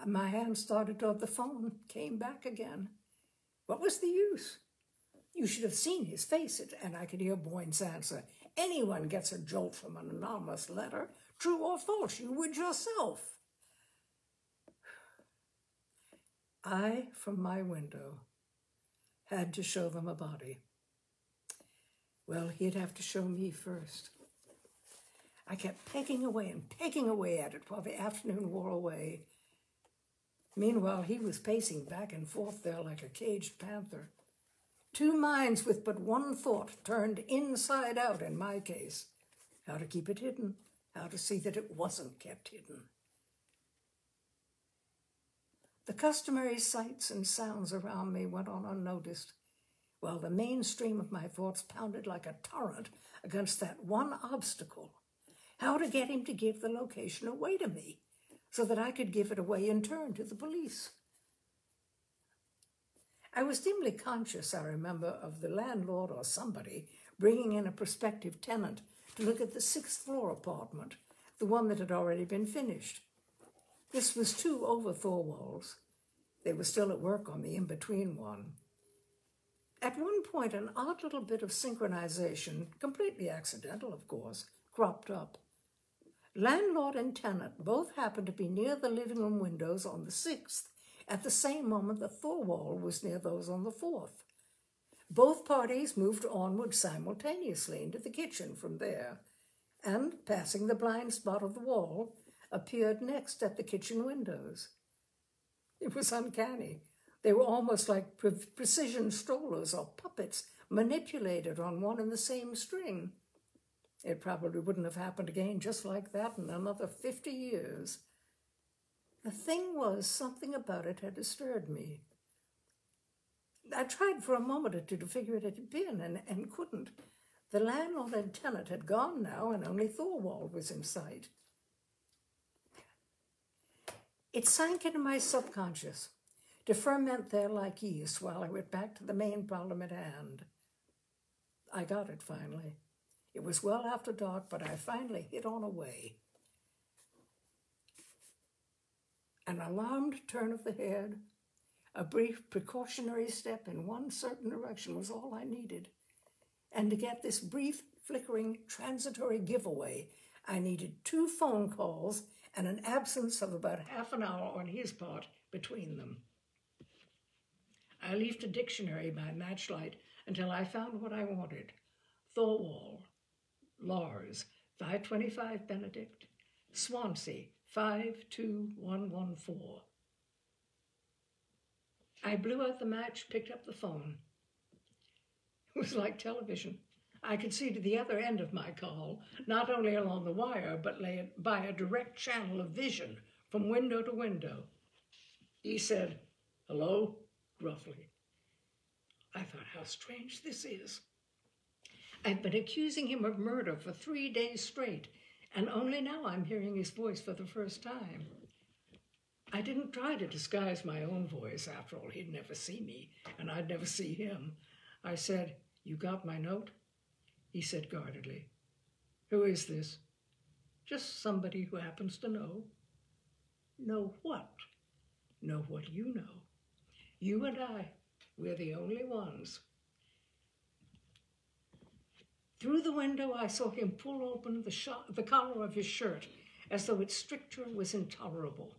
My hand started toward the phone, came back again. What was the use? You should have seen his face, and I could hear Boyne's answer. Anyone gets a jolt from an anonymous letter. True or false, you would yourself. I, from my window, had to show them a body. Well, he'd have to show me first. I kept pegging away and pegging away at it while the afternoon wore away. Meanwhile, he was pacing back and forth there like a caged panther. Two minds with but one thought, turned inside out in my case. How to keep it hidden, how to see that it wasn't kept hidden. The customary sights and sounds around me went on unnoticed, while the mainstream of my thoughts pounded like a torrent against that one obstacle, how to get him to give the location away to me, so that I could give it away in turn to the police. I was dimly conscious, I remember, of the landlord or somebody bringing in a prospective tenant to look at the 6th floor apartment, the one that had already been finished. This was 2 over Thorwalds. They were still at work on the in-between one. At one point, an odd little bit of synchronization, completely accidental, of course, cropped up. Landlord and tenant both happened to be near the living room windows on the 6th, at the same moment that Thorwald was near those on the 4th. Both parties moved onward simultaneously into the kitchen from there, and, passing the blind spot of the wall, appeared next at the kitchen windows. It was uncanny. They were almost like precision strollers or puppets manipulated on one and the same string. It probably wouldn't have happened again just like that in another 50 years. The thing was, something about it had disturbed me. I tried for a moment or two to figure it had been, and couldn't. The landlord and tenant had gone now, and only Thorwald was in sight. It sank into my subconscious to ferment there like yeast while I went back to the main problem at hand. I got it finally. It was well after dark, but I finally hit on a way. An alarmed turn of the head, a brief precautionary step in one certain direction was all I needed. And to get this brief, flickering, transitory giveaway, I needed 2 phone calls and an absence of about half an hour on his part between them. I leafed a dictionary by matchlight until I found what I wanted. Thorwald, Lars, 525 Benedict, Swansea, 52114. I blew out the match, picked up the phone. It was like television. I could see to the other end of my call, not only along the wire, but by a direct channel of vision from window to window. He said, "Hello?" gruffly. I thought, how strange this is. I've been accusing him of murder for 3 days straight, and only now I'm hearing his voice for the first time. I didn't try to disguise my own voice. After all, he'd never see me, and I'd never see him. I said, "You got my note?" He said guardedly, "Who is this?" "Just somebody who happens to know." "Know what?" "Know what you know. You and I, we're the only ones." Through the window, I saw him pull open the collar of his shirt as though its stricture was intolerable.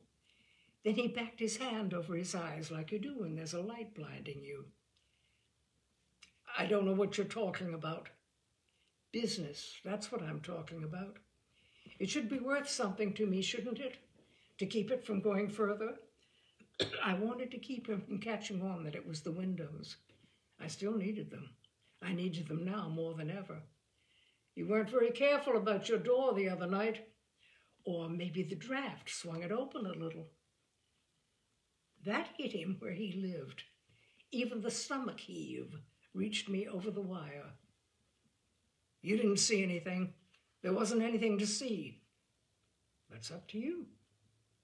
Then he backed his hand over his eyes like you do when there's a light blinding you. "I don't know what you're talking about." "Business, that's what I'm talking about. It should be worth something to me, shouldn't it? To keep it from going further?" I wanted to keep him from catching on that it was the windows. I still needed them. I needed them now more than ever. "You weren't very careful about your door the other night. Or maybe the draft swung it open a little." That hit him where he lived. Even the stomach heave reached me over the wire. "You didn't see anything. There wasn't anything to see." "That's up to you.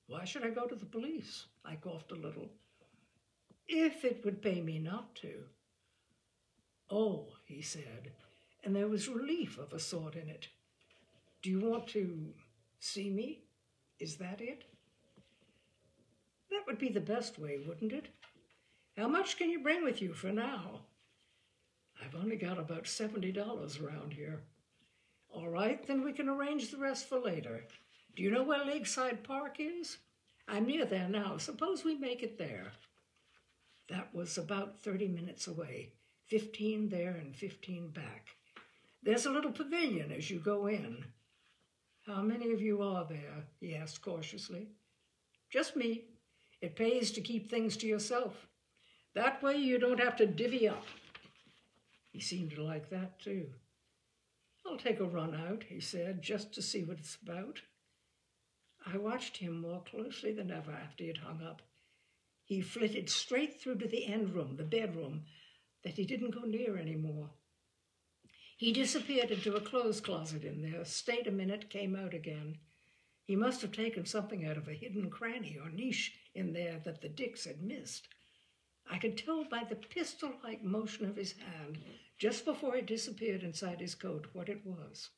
Why should I go to the police?" I coughed a little. "If it would pay me not to." "Oh," he said, and there was relief of a sort in it. "Do you want to see me? Is that it?" "That would be the best way, wouldn't it? How much can you bring with you for now?" "I've only got about $70 around here." "All right, then we can arrange the rest for later. Do you know where Lakeside Park is? I'm near there now. Suppose we make it there." That was about 30 minutes away, 15 there and 15 back. "There's a little pavilion as you go in." "How many of you are there?" he asked cautiously. "Just me. It pays to keep things to yourself. That way you don't have to divvy up." He seemed to like that too. "I'll take a run out," he said, "just to see what it's about." I watched him more closely than ever after he had hung up. He flitted straight through to the end room, the bedroom, that he didn't go near anymore. He disappeared into a clothes closet in there, stayed a minute, came out again. He must have taken something out of a hidden cranny or niche in there that the Dicks had missed. I could tell by the pistol-like motion of his hand, just before he disappeared inside his coat, what it was.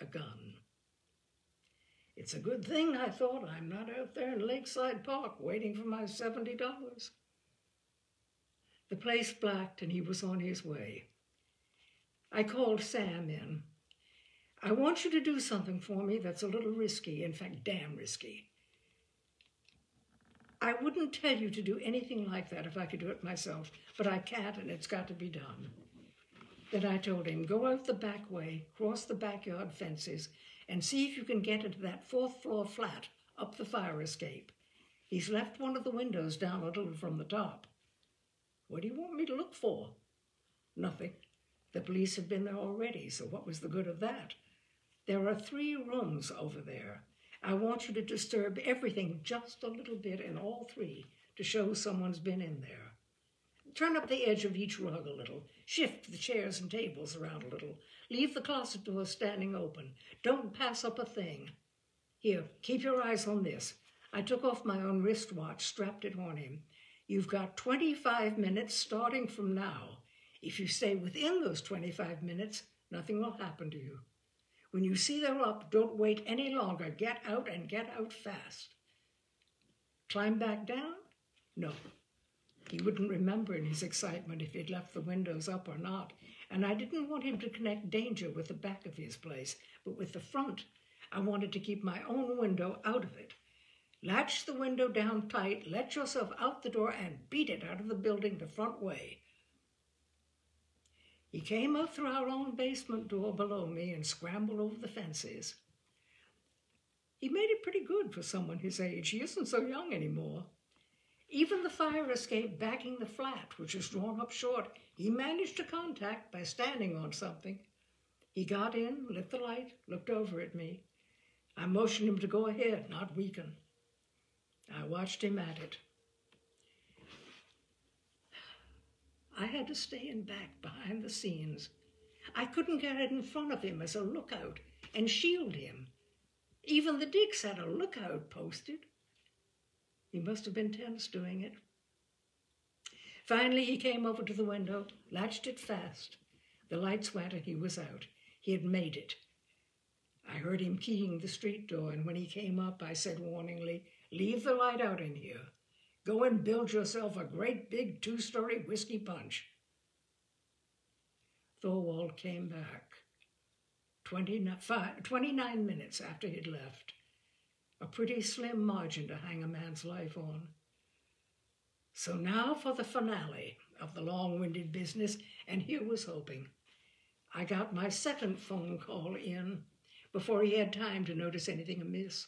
A gun. It's a good thing, I thought, I'm not out there in Lakeside Park waiting for my $70. The place blacked and he was on his way. I called Sam in. "I want you to do something for me that's a little risky, in fact, damn risky. I wouldn't tell you to do anything like that if I could do it myself, but I can't and it's got to be done." Then I told him, "Go out the back way, cross the backyard fences, and see if you can get into that 4th floor flat up the fire escape. He's left one of the windows down a little from the top." "What do you want me to look for?" "Nothing. The police have been there already, so what was the good of that? There are 3 rooms over there. I want you to disturb everything just a little bit in all 3 to show someone's been in there. Turn up the edge of each rug a little. Shift the chairs and tables around a little. Leave the closet door standing open. Don't pass up a thing. Here, keep your eyes on this." I took off my own wristwatch, strapped it on him. "You've got 25 minutes starting from now. If you stay within those 25 minutes, nothing will happen to you. When you see they're up, don't wait any longer. Get out and get out fast." "Climb back down?" "No." He wouldn't remember in his excitement if he'd left the windows up or not, and I didn't want him to connect danger with the back of his place, but with the front. I wanted to keep my own window out of it. "Latch the window down tight, let yourself out the door, and beat it out of the building the front way." He came up through our own basement door below me and scrambled over the fences. He made it pretty good for someone his age. He isn't so young anymore. Even the fire escape backing the flat, which was drawn up short, he managed to contact by standing on something. He got in, lit the light, looked over at me. I motioned him to go ahead, not weaken. I watched him at it. I had to stay in back behind the scenes. I couldn't get in front of him as a lookout and shield him. Even the Dicks had a lookout posted. He must have been tense doing it. Finally, he came over to the window, latched it fast. The lights went and he was out. He had made it. I heard him keying the street door, and when he came up, I said warningly, "Leave the light out in here. Go and build yourself a great big 2-story whiskey punch." Thorwald came back 29 minutes after he'd left. A pretty slim margin to hang a man's life on. So now for the finale of the long-winded business, and here was hoping. I got my second phone call in before he had time to notice anything amiss.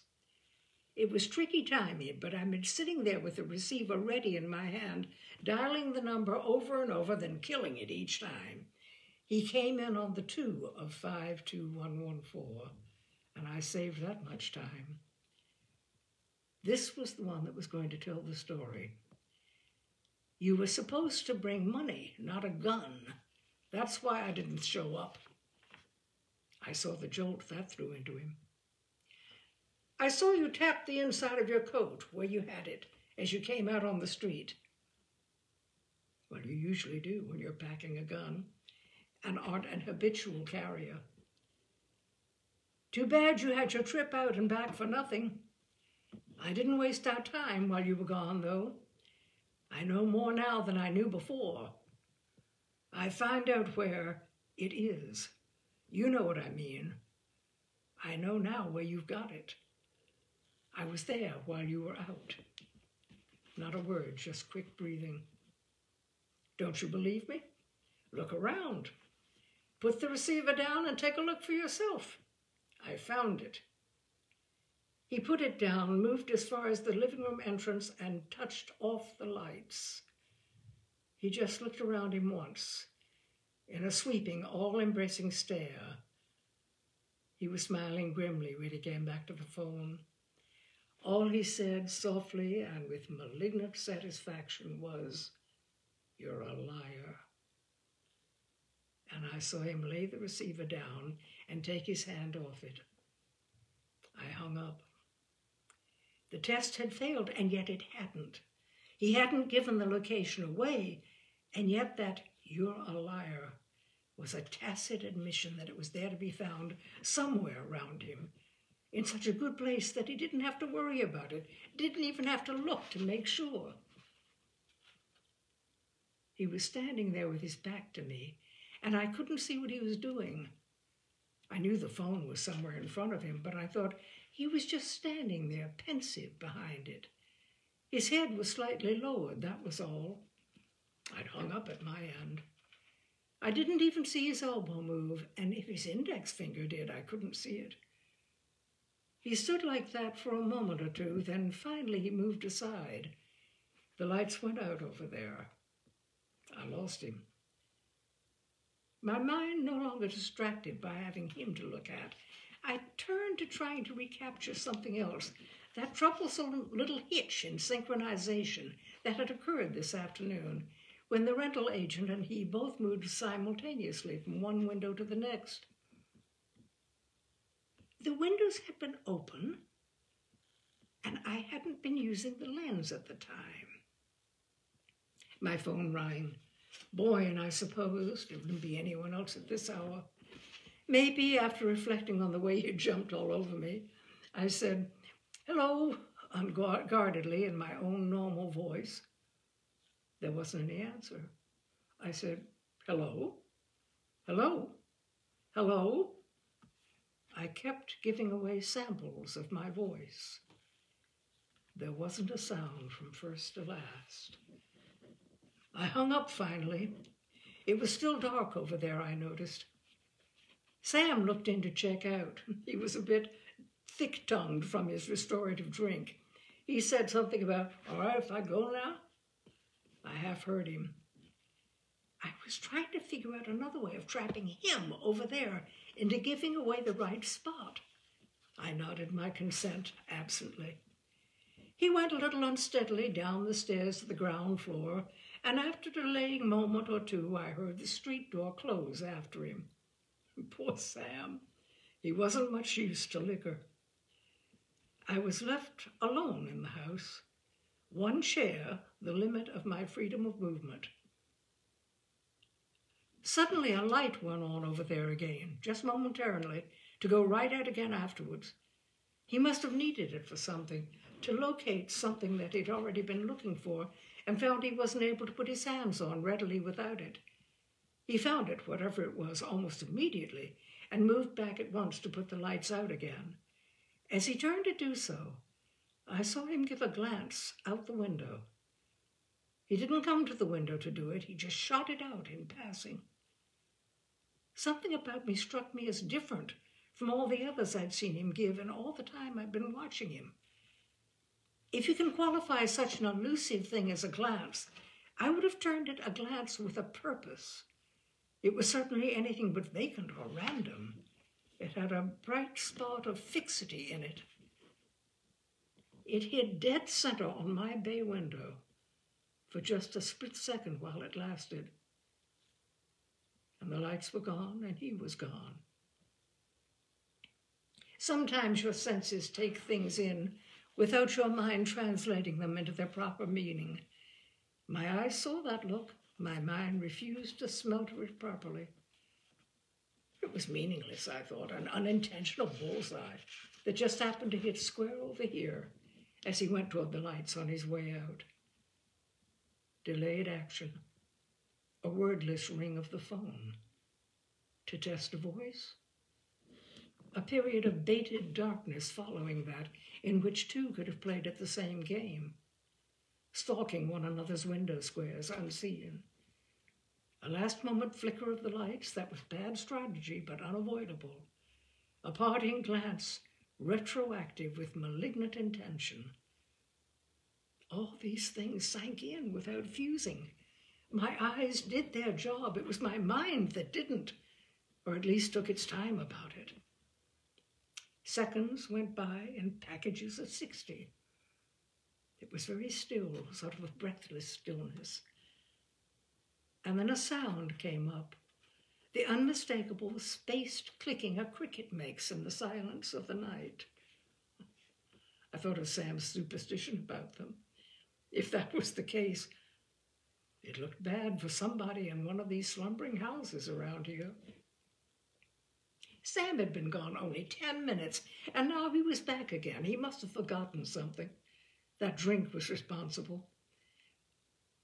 It was tricky timing, but I'd been sitting there with the receiver ready in my hand, dialing the number over and over, then killing it each time. He came in on the 2 of 52114, and I saved that much time. This was the one that was going to tell the story. "You were supposed to bring money, not a gun. That's why I didn't show up." I saw the jolt that threw into him. "I saw you tap the inside of your coat where you had it as you came out on the street." Well, you usually do when you're packing a gun and aren't an habitual carrier. "Too bad you had your trip out and back for nothing. I didn't waste our time while you were gone, though. I know more now than I knew before. I find out where it is. You know what I mean. I know now where you've got it. I was there while you were out." Not a word, just quick breathing. "Don't you believe me? Look around. Put the receiver down and take a look for yourself. I found it." He put it down, moved as far as the living room entrance, and touched off the lights. He just looked around him once, in a sweeping, all-embracing stare. He was smiling grimly when he came back to the phone. All he said, softly and with malignant satisfaction, was, "You're a liar." And I saw him lay the receiver down and take his hand off it. I hung up. The test had failed, and yet it hadn't. He hadn't given the location away, and yet that "you're a liar" was a tacit admission that it was there to be found somewhere around him, in such a good place that he didn't have to worry about it, didn't even have to look to make sure. He was standing there with his back to me, and I couldn't see what he was doing. I knew the phone was somewhere in front of him, but I thought he was just standing there, pensive behind it. His head was slightly lowered, that was all. I'd hung up at my end. I didn't even see his elbow move, and if his index finger did, I couldn't see it. He stood like that for a moment or two, then finally he moved aside. The lights went out over there. I lost him. My mind no longer distracted by having him to look at, I turned to trying to recapture something else, that troublesome little hitch in synchronization that had occurred this afternoon, when the rental agent and he both moved simultaneously from one window to the next. The windows had been open, and I hadn't been using the lens at the time. My phone rang. Boyne, I supposed. It wouldn't be anyone else at this hour. Maybe, after reflecting on the way he jumped all over me, I said, "Hello," unguardedly in my own normal voice. There wasn't any answer. I said, "Hello? Hello? Hello?" I kept giving away samples of my voice. There wasn't a sound from first to last. I hung up finally. It was still dark over there, I noticed. Sam looked in to check out. He was a bit thick-tongued from his restorative drink. He said something about, "All right, if I go now?" I half heard him. I was trying to figure out another way of trapping him over there into giving away the right spot. I nodded my consent absently. He went a little unsteadily down the stairs to the ground floor, and after a delaying moment or two, I heard the street door close after him. Poor Sam. He wasn't much used to liquor. I was left alone in the house. One chair, the limit of my freedom of movement. Suddenly a light went on over there again, just momentarily, to go right out again afterwards. He must have needed it for something, to locate something that he'd already been looking for, and found he wasn't able to put his hands on readily without it. He found it, whatever it was, almost immediately, and moved back at once to put the lights out again. As he turned to do so, I saw him give a glance out the window. He didn't come to the window to do it, he just shot it out in passing. Something about me struck me as different from all the others I'd seen him give in all the time I'd been watching him. If you can qualify such an elusive thing as a glance, I would have termed it a glance with a purpose. It was certainly anything but vacant or random. It had a bright spot of fixity in it. It hit dead center on my bay window for just a split second while it lasted. And the lights were gone, and he was gone. Sometimes your senses take things in without your mind translating them into their proper meaning. My eyes saw that look. My mind refused to smother it properly. It was meaningless, I thought, an unintentional bullseye that just happened to hit square over here as he went toward the lights on his way out. Delayed action. A wordless ring of the phone. To test a voice? A period of bated darkness following that, in which two could have played at the same game, stalking one another's window squares unseen. A last-moment flicker of the lights that was bad strategy but unavoidable. A parting glance, retroactive with malignant intention. All these things sank in without fusing. My eyes did their job. It was my mind that didn't, or at least took its time about it. Seconds went by in packages of 60. It was very still, sort of a breathless stillness. And then a sound came up, the unmistakable spaced clicking a cricket makes in the silence of the night. I thought of Sam's superstition about them. If that was the case, it looked bad for somebody in one of these slumbering houses around here. Sam had been gone only 10 minutes, and now he was back again. He must have forgotten something. That drink was responsible.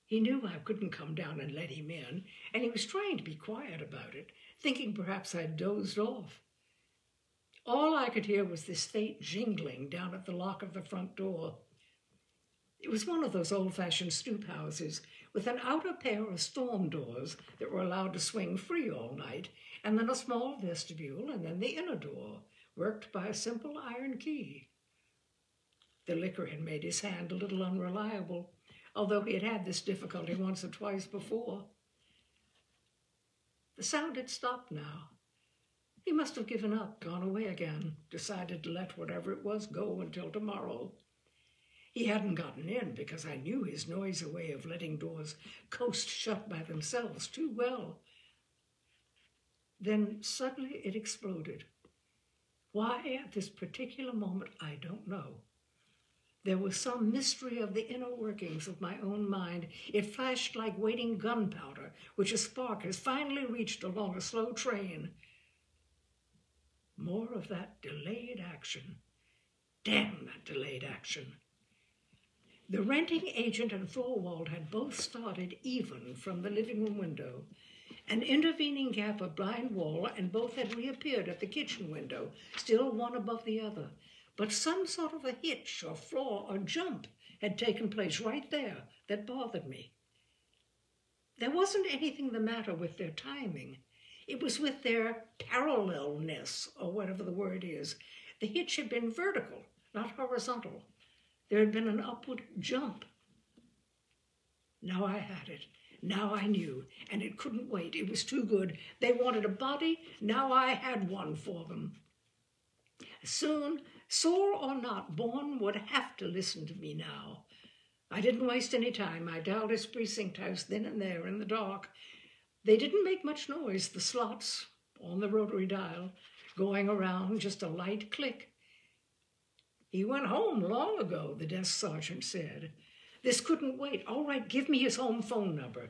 He knew I couldn't come down and let him in, and he was trying to be quiet about it, thinking perhaps I'd dozed off. All I could hear was this faint jingling down at the lock of the front door. It was one of those old-fashioned stoop houses with an outer pair of storm doors that were allowed to swing free all night, and then a small vestibule, and then the inner door, worked by a simple iron key. The liquor had made his hand a little unreliable, although he had had this difficulty once or twice before. The sound had stopped now. He must have given up, gone away again, decided to let whatever it was go until tomorrow. He hadn't gotten in because I knew his noisy way of letting doors coast shut by themselves too well. Then suddenly it exploded. Why at this particular moment, I don't know. There was some mystery of the inner workings of my own mind. It flashed like waiting gunpowder, which a spark has finally reached along a slow train. More of that delayed action. Damn that delayed action. The renting agent and Thorwald had both started even from the living room window, an intervening gap of blind wall, and both had reappeared at the kitchen window, still one above the other. But some sort of a hitch or flaw or jump had taken place right there that bothered me. There wasn't anything the matter with their timing. It was with their parallelness, or whatever the word is. The hitch had been vertical, not horizontal. There had been an upward jump. Now I had it. Now I knew, and it couldn't wait. It was too good. They wanted a body. Now I had one for them. Soon, sore or not, Bourne would have to listen to me now. I didn't waste any time. I dialed his precinct house then and there in the dark. They didn't make much noise, the slots on the rotary dial, going around, just a light click. He went home long ago, the desk sergeant said. This couldn't wait. All right, give me his home phone number.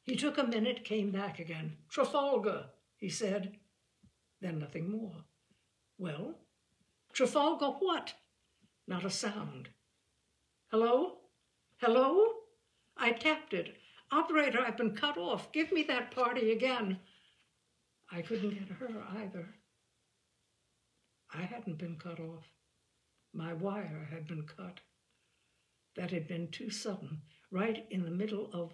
He took a minute, came back again. Trafalgar, he said. Then nothing more. Well, Trafalgar what? Not a sound. Hello? Hello? I tapped it. Operator, I've been cut off. Give me that party again. I couldn't get her either. I hadn't been cut off. My wire had been cut. That had been too sudden, right in the middle of...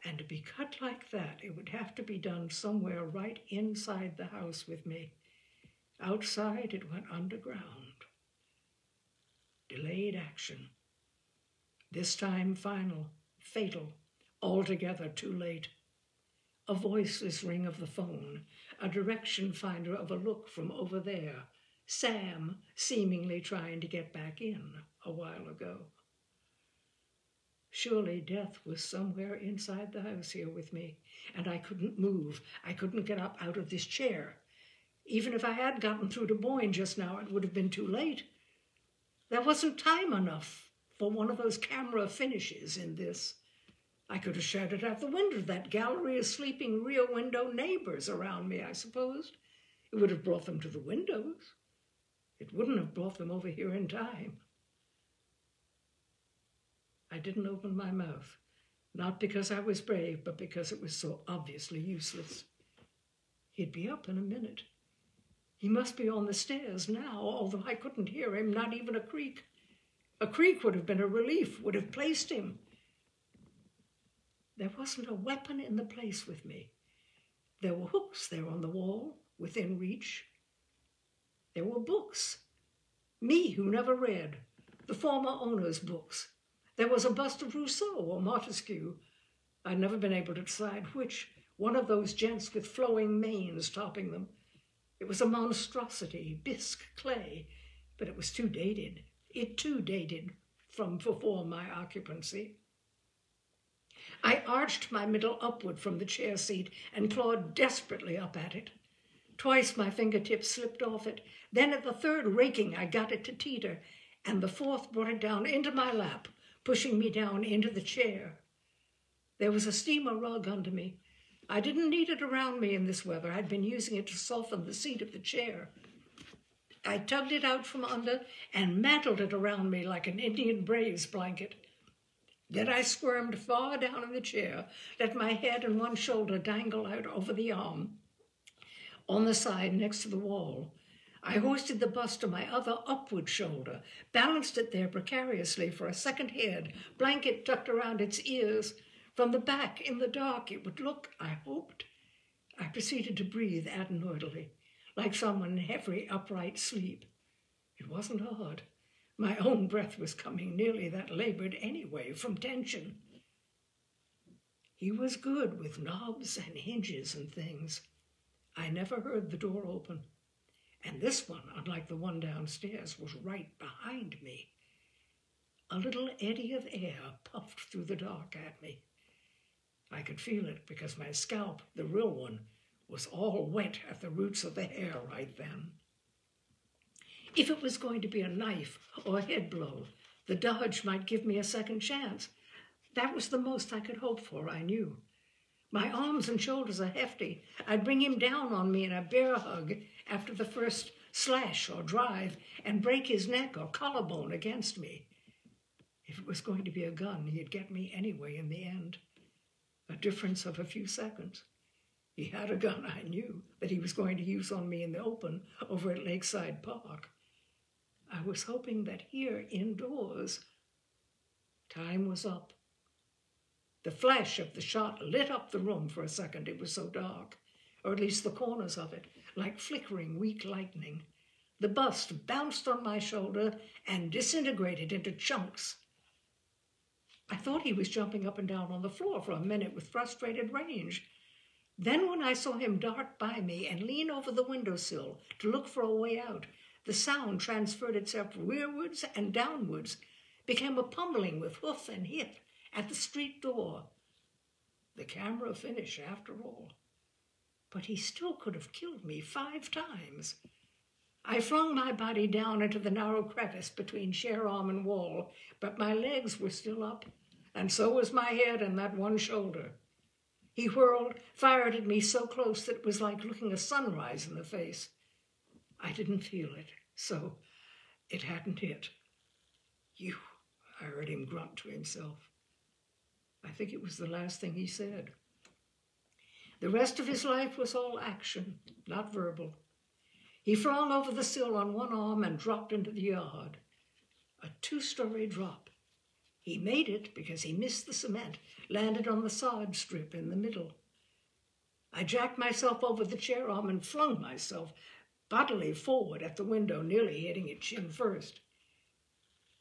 And to be cut like that, it would have to be done somewhere right inside the house with me. Outside, it went underground. Delayed action. This time final, fatal, altogether too late. A voiceless ring of the phone, a direction finder of a look from over there. Sam seemingly trying to get back in a while ago. Surely death was somewhere inside the house here with me, and I couldn't move. I couldn't get up out of this chair. Even if I had gotten through to Boyne just now, it would have been too late. There wasn't time enough for one of those camera finishes in this. I could have shouted out the window, that gallery of sleeping rear window neighbors around me, I supposed. It would have brought them to the windows. It wouldn't have brought them over here in time. I didn't open my mouth, not because I was brave, but because it was so obviously useless. He'd be up in a minute. He must be on the stairs now, although I couldn't hear him, not even a creak. A creak would have been a relief, would have placed him. There wasn't a weapon in the place with me. There were hooks there on the wall, within reach. There were books. Me, who never read. The former owner's books. There was a bust of Rousseau or Montesquieu. I'd never been able to decide which. One of those gents with flowing manes topping them. It was a monstrosity, bisque clay, but it was too dated. It too dated from before my occupancy. I arched my middle upward from the chair seat and clawed desperately up at it. Twice my fingertips slipped off it. Then at the third raking, I got it to teeter, and the fourth brought it down into my lap, pushing me down into the chair. There was a steamer rug under me. I didn't need it around me in this weather. I'd been using it to soften the seat of the chair. I tugged it out from under and mantled it around me like an Indian braves blanket. Then I squirmed far down in the chair, let my head and one shoulder dangle out over the arm. On the side next to the wall, I hoisted the bust to my other upward shoulder, balanced it there precariously for a second head, blanket tucked around its ears. From the back, in the dark, it would look, I hoped. I proceeded to breathe adenoidally, like someone in heavy, upright sleep. It wasn't hard. My own breath was coming nearly that labored anyway, from tension. He was good with knobs and hinges and things. I never heard the door open. And this one, unlike the one downstairs, was right behind me. A little eddy of air puffed through the dark at me. I could feel it because my scalp, the real one, was all wet at the roots of the hair right then. If it was going to be a knife or a head blow, the dodge might give me a second chance. That was the most I could hope for, I knew. My arms and shoulders are hefty. I'd bring him down on me in a bear hug after the first slash or drive and break his neck or collarbone against me. If it was going to be a gun, he'd get me anyway in the end. A difference of a few seconds. He had a gun, I knew, that he was going to use on me in the open over at Lakeside Park. I was hoping that here, indoors, time was up. The flash of the shot lit up the room for a second. It was so dark, or at least the corners of it, like flickering weak lightning. The bust bounced on my shoulder and disintegrated into chunks. I thought he was jumping up and down on the floor for a minute with frustrated rage. Then when I saw him dart by me and lean over the windowsill to look for a way out, the sound transferred itself rearwards and downwards, became a pummeling with hoof and hip at the street door. The camera finish, after all. But he still could have killed me 5 times. I flung my body down into the narrow crevice between chair arm and wall, but my legs were still up, and so was my head and that one shoulder. He whirled, fired at me so close that it was like looking a sunrise in the face. I didn't feel it, so it hadn't hit. "You," I heard him grunt to himself. I think it was the last thing he said. The rest of his life was all action, not verbal. He flung over the sill on one arm and dropped into the yard. A 2-story drop. He made it because he missed the cement, landed on the sod strip in the middle. I jacked myself over the chair arm and flung myself bodily forward at the window, nearly hitting it chin first.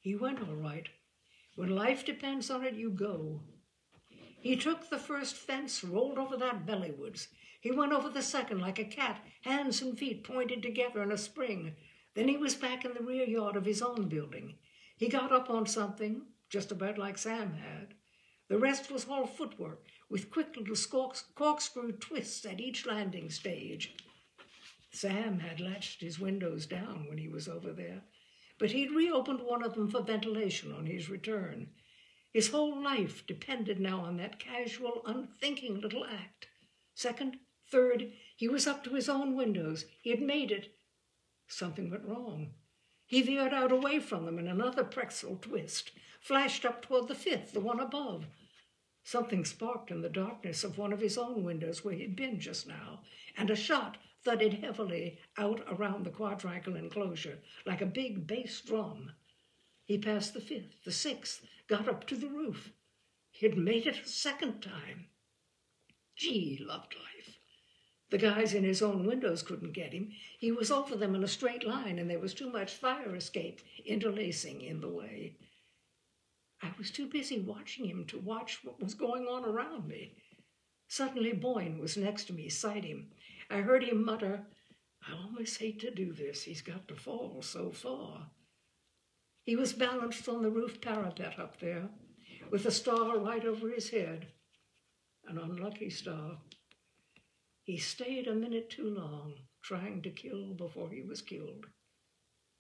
He went all right. When life depends on it, you go. He took the first fence, rolled over that bellywoods. He went over the second like a cat, hands and feet pointed together in a spring. Then he was back in the rear yard of his own building. He got up on something, just about like Sam had. The rest was all footwork, with quick little corkscrew twists at each landing stage. Sam had latched his windows down when he was over there, but he'd reopened one of them for ventilation on his return. His whole life depended now on that casual, unthinking little act. Second, third, he was up to his own windows. He had made it. Something went wrong. He veered out away from them in another pretzel twist, flashed up toward the 5th, the one above. Something sparked in the darkness of one of his own windows where he'd been just now, and a shot thudded heavily out around the quadrangle enclosure, like a big bass drum. He passed the 5th, the 6th, got up to the roof. He'd made it a second time. Gee, he loved life. The guys in his own windows couldn't get him. He was over them in a straight line, and there was too much fire escape interlacing in the way. I was too busy watching him to watch what was going on around me. Suddenly Boyne was next to me, beside him. I heard him mutter, "I almost hate to do this. He's got to fall so far." He was balanced on the roof parapet up there, with a star right over his head. An unlucky star. He stayed a minute too long, trying to kill before he was killed.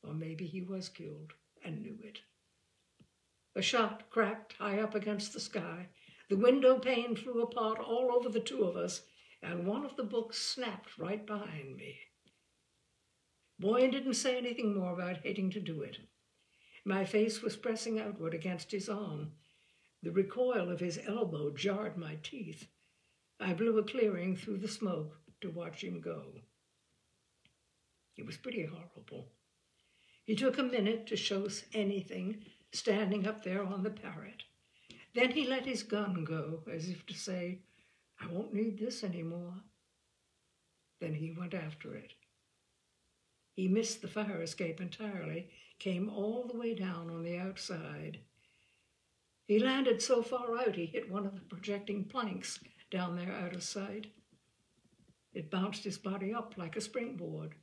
Or maybe he was killed and knew it. A shot cracked high up against the sky. The window pane flew apart all over the two of us, and one of the books snapped right behind me. Boyne didn't say anything more about hating to do it. My face was pressing outward against his arm. The recoil of his elbow jarred my teeth. I blew a clearing through the smoke to watch him go. It was pretty horrible. He took a minute to show us anything, standing up there on the parrot. Then he let his gun go, as if to say, "I won't need this anymore." Then he went after it. He missed the fire escape entirely, came all the way down on the outside. He landed so far out he hit one of the projecting planks down there out of sight. It bounced his body up like a springboard.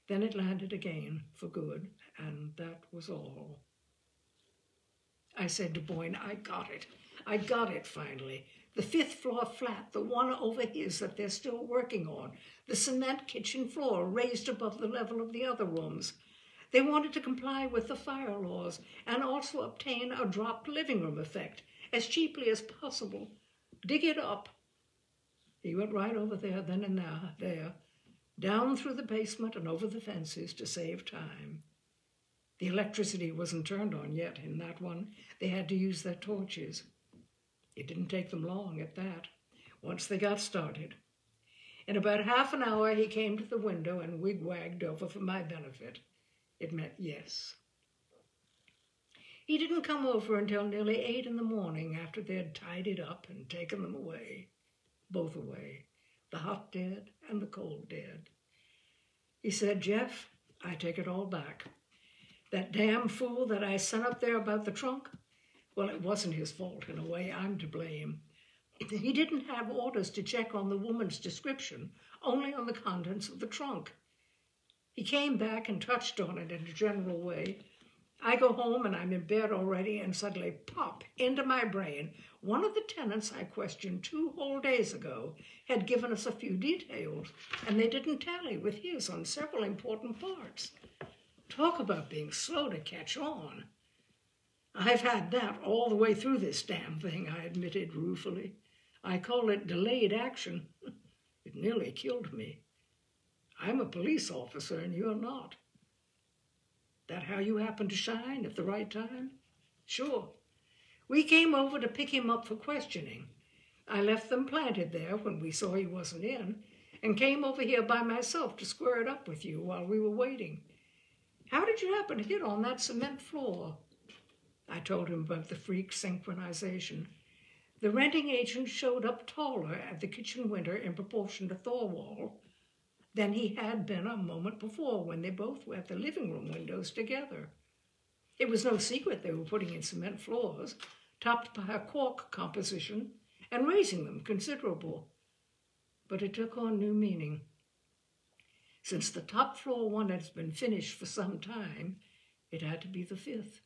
Then it landed again for good, and that was all. I said to Boyne, "I got it. I got it finally. The 5th floor flat, the one over his that they're still working on. The cement kitchen floor raised above the level of the other rooms. They wanted to comply with the fire laws and also obtain a dropped living room effect as cheaply as possible. Dig it up." He went right over there then and there, down through the basement and over the fences to save time. The electricity wasn't turned on yet in that one. They had to use their torches. It didn't take them long at that, once they got started. In about half an hour, he came to the window and wigwagged over for my benefit. It meant yes. He didn't come over until nearly 8 in the morning after they had tied it up and taken them away, both away, the hot dead and the cold dead. He said, "Jeff, I take it all back. That damn fool that I sent up there about the trunk, well, it wasn't his fault in a way. I'm to blame. He didn't have orders to check on the woman's description, only on the contents of the trunk. He came back and touched on it in a general way. I go home and I'm in bed already, and suddenly pop into my brain, one of the tenants I questioned 2 whole days ago had given us a few details, and they didn't tally with his on several important parts. Talk about being slow to catch on. I've had that all the way through this damn thing," I admitted ruefully. "I call it delayed action. It nearly killed me. I'm a police officer and you're not. That how you happen to shine at the right time?" "Sure. We came over to pick him up for questioning. I left them planted there when we saw he wasn't in, and came over here by myself to square it up with you while we were waiting. How did you happen to hit on that cement floor?" I told him about the freak synchronization. The renting agent showed up taller at the kitchen window in proportion to Thorwald than he had been a moment before when they both were at the living room windows together. It was no secret they were putting in cement floors, topped by a cork composition, and raising them considerable. But it took on new meaning. Since the top floor one has been finished for some time, it had to be the 5th.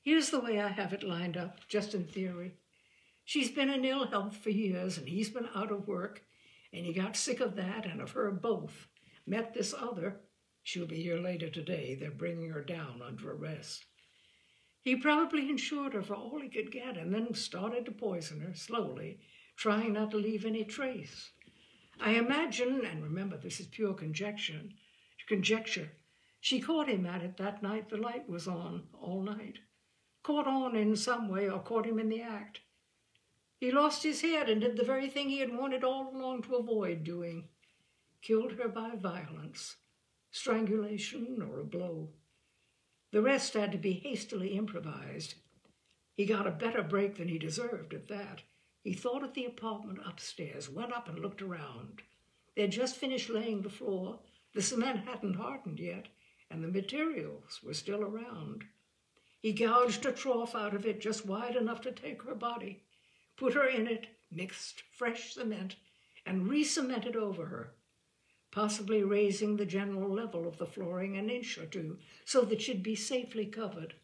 Here's the way I have it lined up, just in theory. She's been in ill health for years, and he's been out of work, and he got sick of that and of her both. Met this other. She'll be here later today. They're bringing her down under arrest. He probably insured her for all he could get and then started to poison her slowly, trying not to leave any trace. I imagine, and remember this is pure conjecture, she caught him at it that night the light was on all night. Caught on in some way or caught him in the act. He lost his head and did the very thing he had wanted all along to avoid doing. Killed her by violence, strangulation, or a blow. The rest had to be hastily improvised. He got a better break than he deserved at that. He thought of the apartment upstairs, went up and looked around. They had just finished laying the floor, the cement hadn't hardened yet, and the materials were still around. He gouged a trough out of it just wide enough to take her body, put her in it, mixed fresh cement, and re-cemented over her, possibly raising the general level of the flooring an inch or 2 so that she'd be safely covered.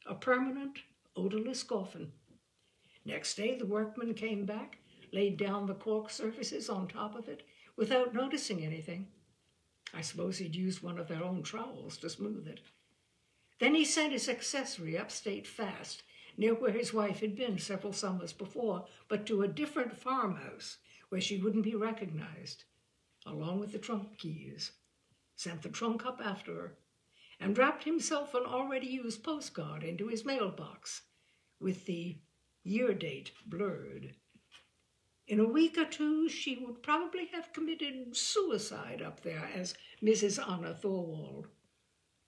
A permanent, odorless coffin. Next day, the workmen came back, laid down the cork surfaces on top of it without noticing anything. I suppose he'd used one of their own trowels to smooth it. Then he sent his accessory upstate fast, near where his wife had been several summers before, but to a different farmhouse where she wouldn't be recognized, along with the trunk keys. Sent the trunk up after her, and wrapped himself an already used postcard into his mailbox, with the year date blurred. In a week or 2, she would probably have committed suicide up there as Mrs. Anna Thorwald.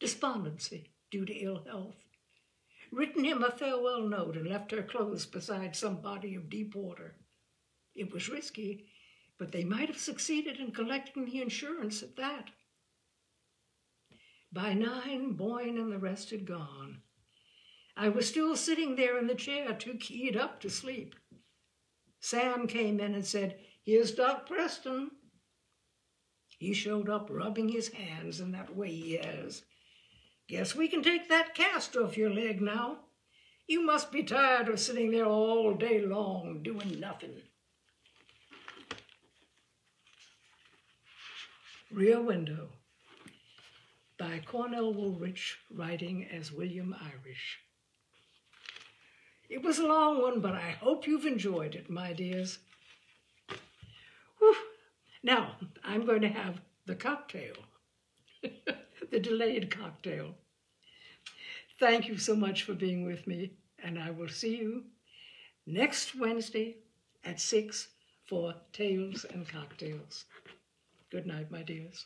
Despondency due to ill health. Written him a farewell note and left her clothes beside some body of deep water. It was risky, but they might have succeeded in collecting the insurance at that. By 9, Boyne and the rest had gone. I was still sitting there in the chair, too keyed up to sleep. Sam came in and said, "Here's Doc Preston." He showed up rubbing his hands in that way he has. "Guess we can take that cast off your leg now. You must be tired of sitting there all day long doing nothing." Rear Window by Cornell Woolrich, writing as William Irish. It was a long one, but I hope you've enjoyed it, my dears. Whew. Now, I'm going to have the cocktail, the delayed cocktail. Thank you so much for being with me, and I will see you next Wednesday at 6 for Tales and Cocktails. Good night, my dears.